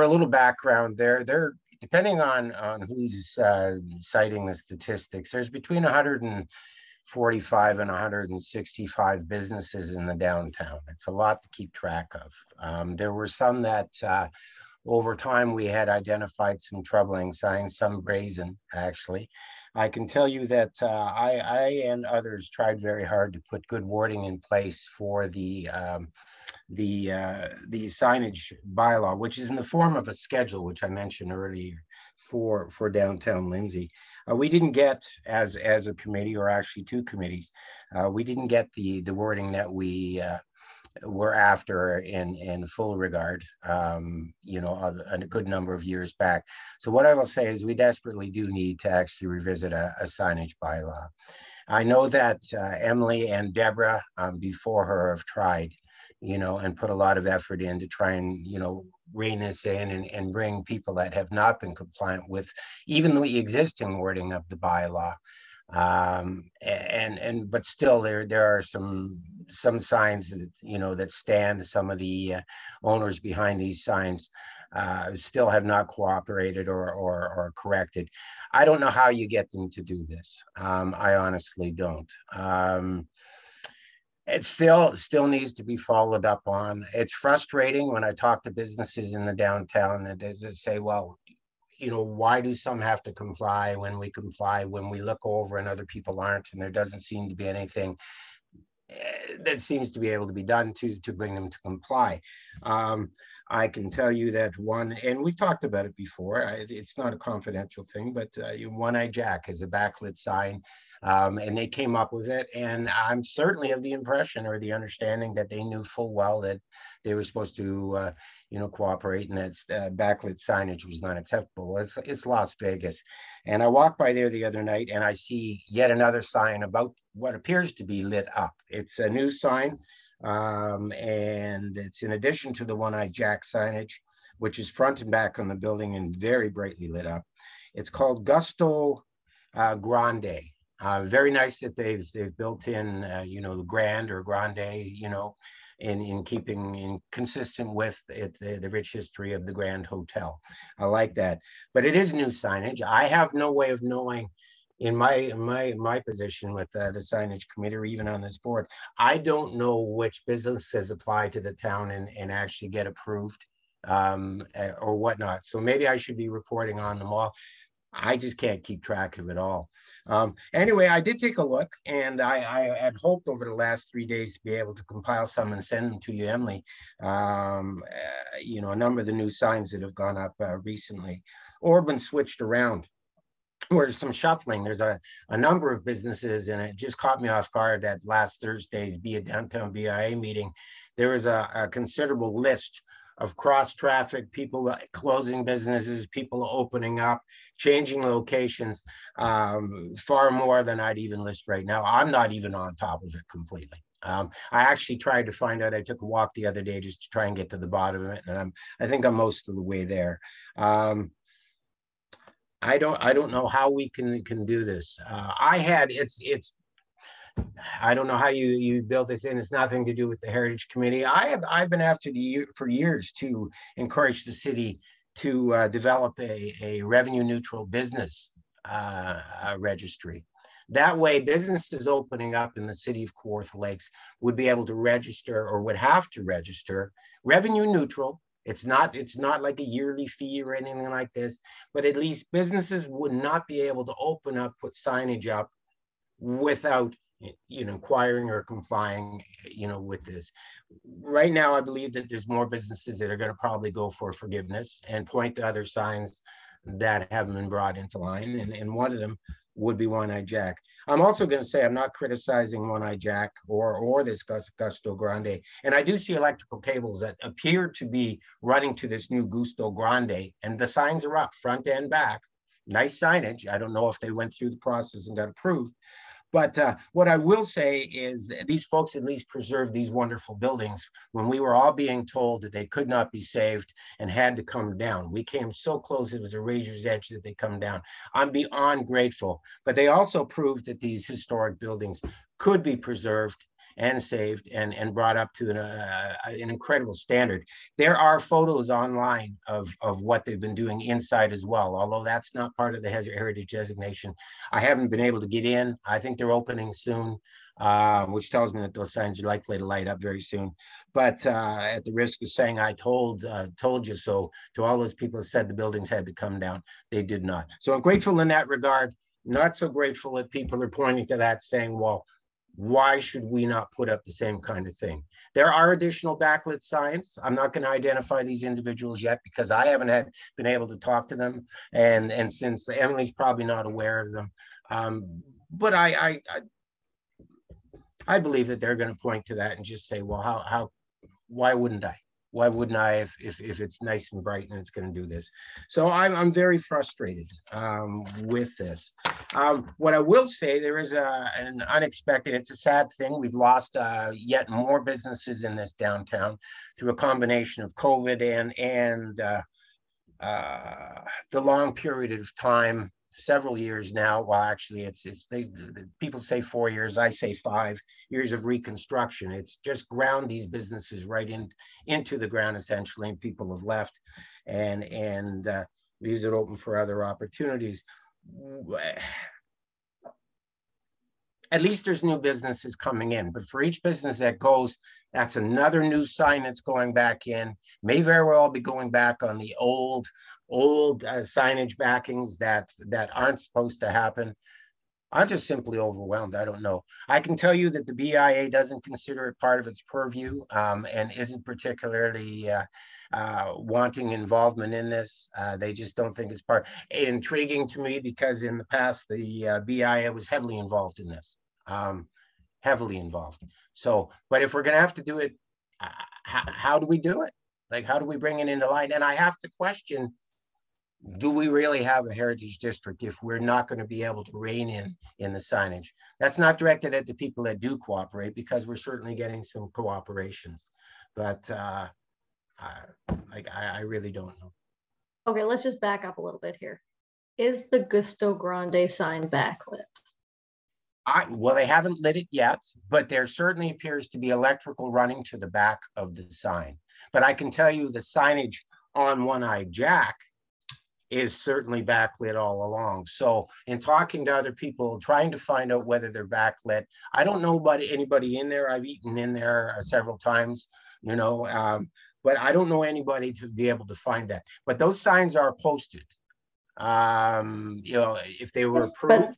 a little background, they're depending on who's citing the statistics, there's between 145 and 165 businesses in the downtown. It's a lot to keep track of. There were some that over time, we had identified some troubling signs, some brazen, actually. I can tell you that I and others tried very hard to put good wording in place for the signage bylaw, which is in the form of a schedule, which I mentioned earlier for downtown Lindsay. We didn't get, as a committee, or actually two committees, we didn't get the wording that we were after in full regard, you know, a good number of years back. So what I will say is we desperately do need to actually revisit a signage bylaw. I know that Emily and Deborah before her have tried, you know, and put a lot of effort in to try and, you know, rein this in and bring people that have not been compliant with even the existing wording of the bylaw. But still there are some signs that, you know, that stand. Some of the owners behind these signs still have not cooperated or corrected. I don't know how you get them to do this. I honestly don't. It still needs to be followed up on. It's frustrating when I talk to businesses in the downtown and they just say, well, you know, why do some have to comply when we comply, when we look over and other people aren't, and there doesn't seem to be anything that seems to be able to be done to bring them to comply. I can tell you that one, and we've talked about it before, it's not a confidential thing, but One Eye Jack has a backlit sign, and they came up with it. And I'm certainly of the impression or the understanding that they knew full well that they were supposed to, you know, cooperate, and that backlit signage was not acceptable. It's Las Vegas. And I walked by there the other night and I see yet another sign about what appears to be lit up. It's a new sign. And it's in addition to the One Eye Jack signage, which is front and back on the building and very brightly lit up. It's called Gusto Grande. Very nice that they've built in, you know, the grand or grande, you know, in consistent with the rich history of the Grand Hotel. I like that, but it is new signage. I have no way of knowing, in my position with the signage committee or even on this board, I don't know which businesses apply to the town and actually get approved or whatnot. So maybe I should be reporting on them all. I just can't keep track of it all. Anyway, I did take a look, and I had hoped over the last 3 days to be able to compile some and send them to you, Emily. You know, a number of the new signs that have gone up recently or been switched around. There's some shuffling. There's a number of businesses, and it just caught me off guard that last Thursday's downtown BIA meeting, there was a considerable list of cross traffic, people closing businesses, people opening up, changing locations, far more than I'd even list right now. I'm not even on top of it completely. I actually tried to find out. I took a walk the other day just to try and get to the bottom of it, and I think I'm most of the way there. I don't know how we can do this. I don't know how you build this in. It's nothing to do with the Heritage Committee. I've been after for years to encourage the city to develop a revenue neutral business registry. That way, businesses opening up in the city of Kawartha Lakes would be able to register, or would have to register, revenue neutral. It's not like a yearly fee or anything like this, but at least businesses would not be able to open up, put signage up without, you know, inquiring or complying, you know, with this. Right now, I believe that there's more businesses that are going to probably go for forgiveness and point to other signs that haven't been brought into line. And one of them would be One Eye Jack. I'm also going to say I'm not criticizing One Eye Jack or this Gusto Grande. And I do see electrical cables that appear to be running to this new Gusto Grande, and the signs are up front and back. Nice signage. I don't know if they went through the process and got approved. But what I will say is these folks at least preserved these wonderful buildings when we were all being told that they could not be saved and had to come down. We came so close, it was a razor's edge that they come down. I'm beyond grateful, but they also proved that these historic buildings could be preserved and saved and brought up to an incredible standard. There are photos online of what they've been doing inside as well, although that's not part of the heritage designation. I haven't been able to get in. I think they're opening soon. which tells me that those signs are likely to light up very soon. But at the risk of saying I told you so to all those people who said the buildings had to come down, they did not. So I'm grateful in that regard. Not so grateful that people are pointing to that saying, well, why should we not put up the same kind of thing? There are additional backlit signs. I'm not going to identify these individuals yet because I haven't been able to talk to them. And since Emily's probably not aware of them, but I believe that they're going to point to that and just say, well, why wouldn't I? Why wouldn't I if it's nice and bright and it's going to do this? So I'm very frustrated with this. What I will say, there is an unexpected, it's a sad thing. We've lost yet more businesses in this downtown through a combination of COVID and the long period of time, several years now. Well, actually, people say 4 years, I say 5 years of reconstruction. It's just ground these businesses right into the ground, essentially, and people have left and leaves it open for other opportunities. At least there's new businesses coming in, but for each business that goes, that's another new sign that's going back in. May very well be going back on the old signage backings that aren't supposed to happen. I'm just simply overwhelmed. I don't know. I can tell you that the BIA doesn't consider it part of its purview and isn't particularly wanting involvement in this. They just don't think it's part. Intriguing to me because in the past, the BIA was heavily involved in this, heavily involved. So, but if we're going to have to do it, how do we do it? Like, how do we bring it into line? And I have to question, do we really have a heritage district if we're not going to be able to rein in the signage? That's not directed at the people that do cooperate, because we're certainly getting some cooperations, but I really don't know. Okay, let's just back up a little bit here. Is the Gusto Grande sign backlit? Well, they haven't lit it yet, but there certainly appears to be electrical running to the back of the sign. But I can tell you the signage on One-Eyed Jack is certainly backlit all along. So in talking to other people, trying to find out whether they're backlit, I don't know about anybody in there. I've eaten in there several times, you know, but I don't know anybody to be able to find that. But those signs are posted, you know, if they were approved.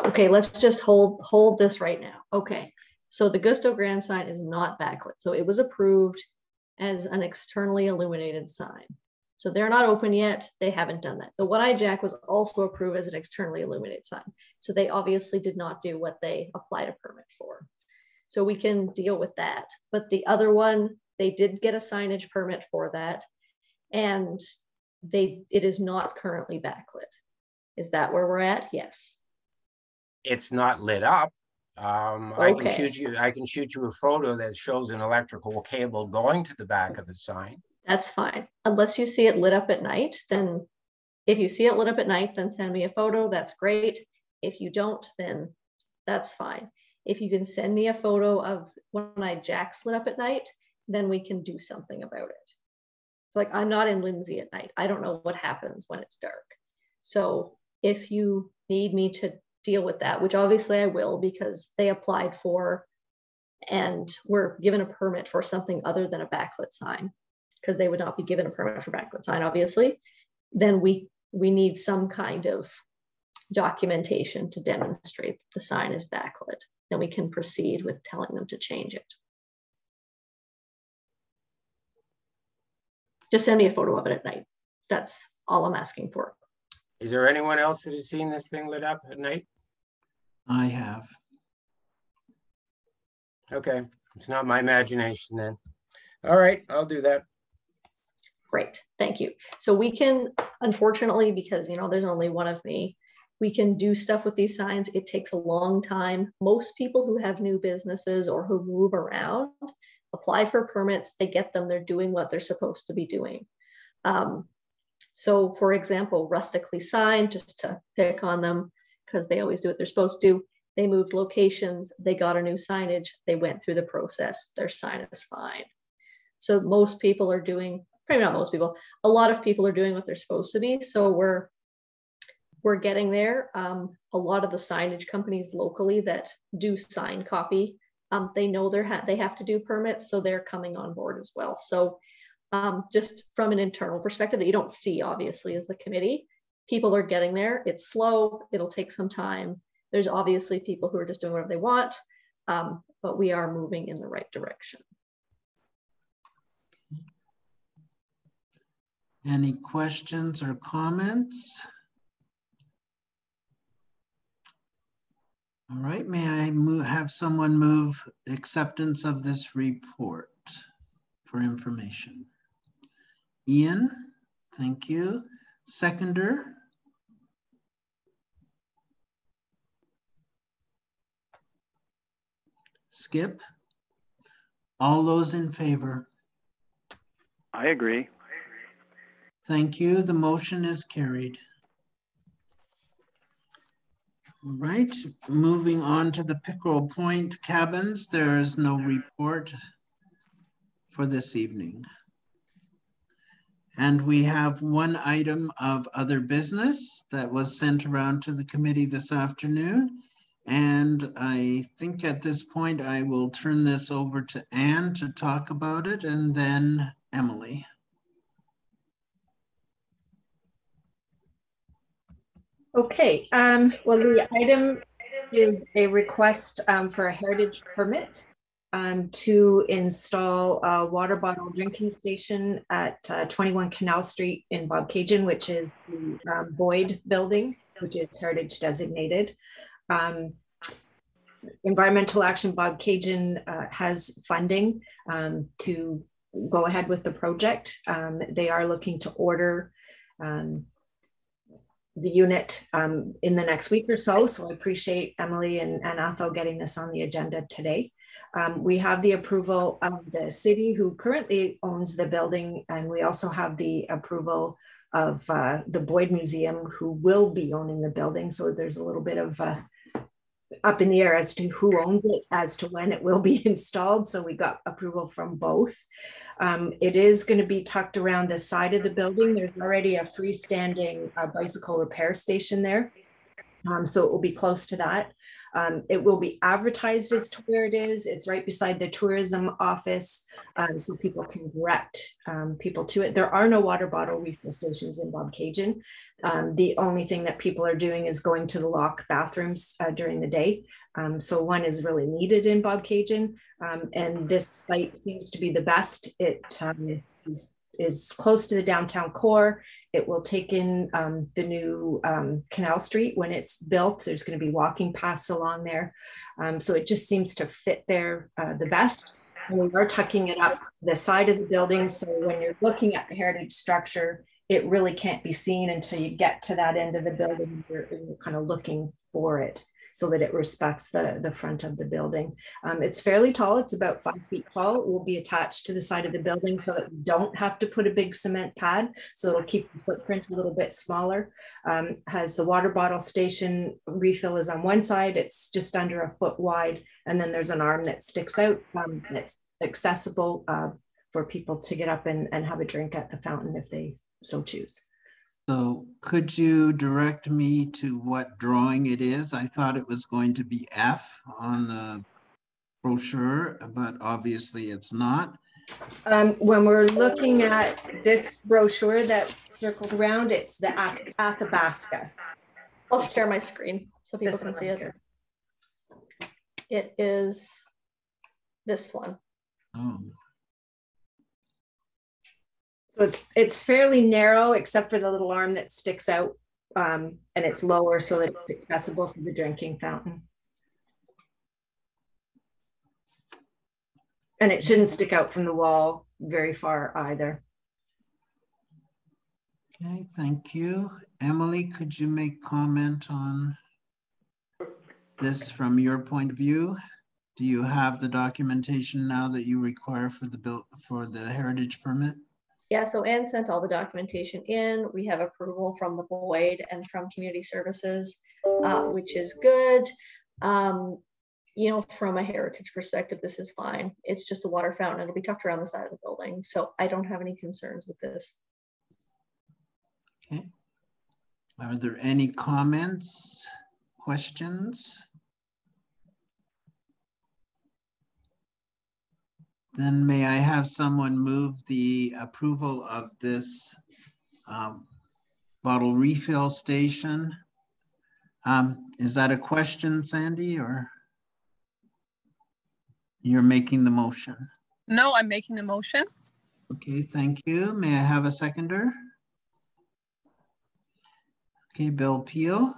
Okay, let's just hold this right now. Okay, so the Gusto Grand sign is not backlit. So it was approved as an externally illuminated sign. So they're not open yet. They haven't done that. The One-Eyed Jack was also approved as an externally illuminated sign. So they obviously did not do what they applied a permit for. So we can deal with that. But the other one, they did get a signage permit for that. And it is not currently backlit. Is that where we're at? Yes. It's not lit up. Okay. I can shoot you a photo that shows an electrical cable going to the back of the sign. That's fine. Unless you see it lit up at night, then if you see it lit up at night, then send me a photo. That's great. If you don't, then that's fine. If you can send me a photo of One-Eyed Jack's lit up at night, then we can do something about it. It's like, I'm not in Lindsay at night. I don't know what happens when it's dark. So if you need me to deal with that, which obviously I will, because they applied for and were given a permit for something other than a backlit sign, because they would not be given a permit for backlit sign, obviously, then we need some kind of documentation to demonstrate that the sign is backlit. Then we can proceed with telling them to change it. Just send me a photo of it at night. That's all I'm asking for. Is there anyone else that has seen this thing lit up at night? I have. Okay, it's not my imagination then. All right, I'll do that. Great, thank you. So we can, unfortunately, because you know there's only one of me, we can do stuff with these signs. It takes a long time. Most people who have new businesses or who move around apply for permits, they get them, they're doing what they're supposed to be doing. So for example, Rustically Signed, just to pick on them, because they always do what they're supposed to, they moved locations, they got a new signage, they went through the process, their sign is fine. So most people are doing, probably not most people, a lot of people are doing what they're supposed to be. So we're getting there. A lot of the signage companies locally that do sign copy, they know they have to do permits, so they're coming on board as well. So just from an internal perspective that you don't see obviously as the committee, people are getting there. It's slow, it'll take some time. There's obviously people who are just doing whatever they want, but we are moving in the right direction. Any questions or comments? All right, may I have someone move acceptance of this report for information? Ian, thank you. Seconder? Skip? All those in favor? I agree. Thank you. The motion is carried. All right, moving on to the Pickerel Point cabins. There is no report for this evening. And we have one item of other business that was sent around to the committee this afternoon. And I think at this point, I will turn this over to Anne to talk about it, and then Emily. Okay, well, the item is a request for a heritage permit to install a water bottle drinking station at 21 Canal Street in Bobcaygeon, which is the Boyd building, which is heritage designated. Environmental Action Bobcaygeon has funding to go ahead with the project. They are looking to order the unit in the next week or so. So I appreciate Emily and Athol getting this on the agenda today. We have the approval of the city who currently owns the building, and we also have the approval of the Boyd Museum who will be owning the building. So there's a little bit of up in the air as to who owns it, as to when it will be installed. So we got approval from both. It is going to be tucked around the side of the building. There's already a freestanding bicycle repair station there. So it will be close to that. It will be advertised as to where it is. It's right beside the tourism office, so people can direct people to it. There are no water bottle refill stations in Bobcaygeon. The only thing that people are doing is going to the lock bathrooms during the day. So one is really needed in Bobcaygeon, and this site seems to be the best. It is close to the downtown core. It will take in the new Canal Street when it's built. There's going to be walking paths along there. So it just seems to fit there the best. And we are tucking it up the side of the building. So when you're looking at the heritage structure, it really can't be seen until you get to that end of the building. You're kind of looking for it so that it respects the front of the building. It's fairly tall. It's about 5 feet tall. It will be attached to the side of the building so that we don't have to put a big cement pad. So it'll keep the footprint a little bit smaller. Has the water bottle station refill is on one side. It's just under a foot wide. And then there's an arm that sticks out. It's accessible for people to get up and have a drink at the fountain if they so choose. So could you direct me to what drawing it is? I thought it was going to be F on the brochure, but obviously it's not. When we're looking at this brochure that circled around, it's the Athabasca. I'll share my screen so people can see it. It is this one. Oh. So it's fairly narrow, except for the little arm that sticks out, and it's lower so that it's accessible for the drinking fountain. And it shouldn't stick out from the wall very far either. Okay, thank you. Emily, could you make comment on this from your point of view? Do you have the documentation now that you require for the heritage permit? Yeah, so Anne sent all the documentation in. We have approval from the Boyd and from Community Services, which is good. You know, from a heritage perspective, this is fine. It's just a water fountain. It'll be tucked around the side of the building. So I don't have any concerns with this. Okay. Are there any comments, questions? Then may I have someone move the approval of this bottle refill station? Is that a question, Sandy, or you're making the motion? No, I'm making the motion. Okay, thank you. May I have a seconder? Okay, Bill Peel.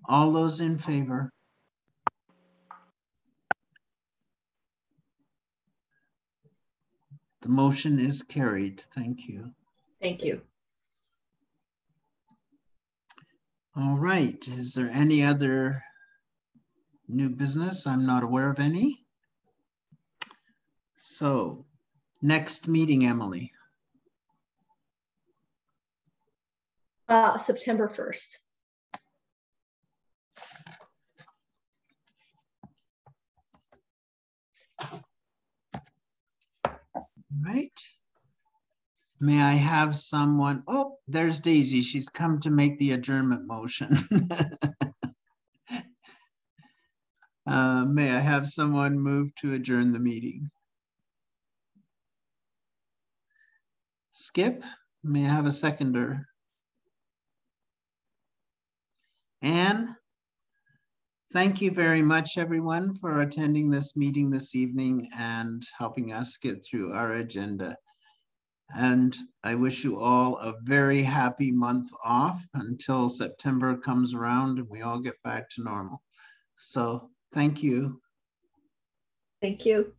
All those in favor? The motion is carried. Thank you. Thank you. All right. Is there any other new business? I'm not aware of any. So, next meeting, Emily. September 1st. Right. May I have someone? Oh, there's Daisy. She's come to make the adjournment motion. May I have someone move to adjourn the meeting? Skip, may I have a seconder? Anne? Thank you very much, everyone, for attending this meeting this evening and helping us get through our agenda. And I wish you all a very happy month off until September comes around and we all get back to normal. So thank you. Thank you.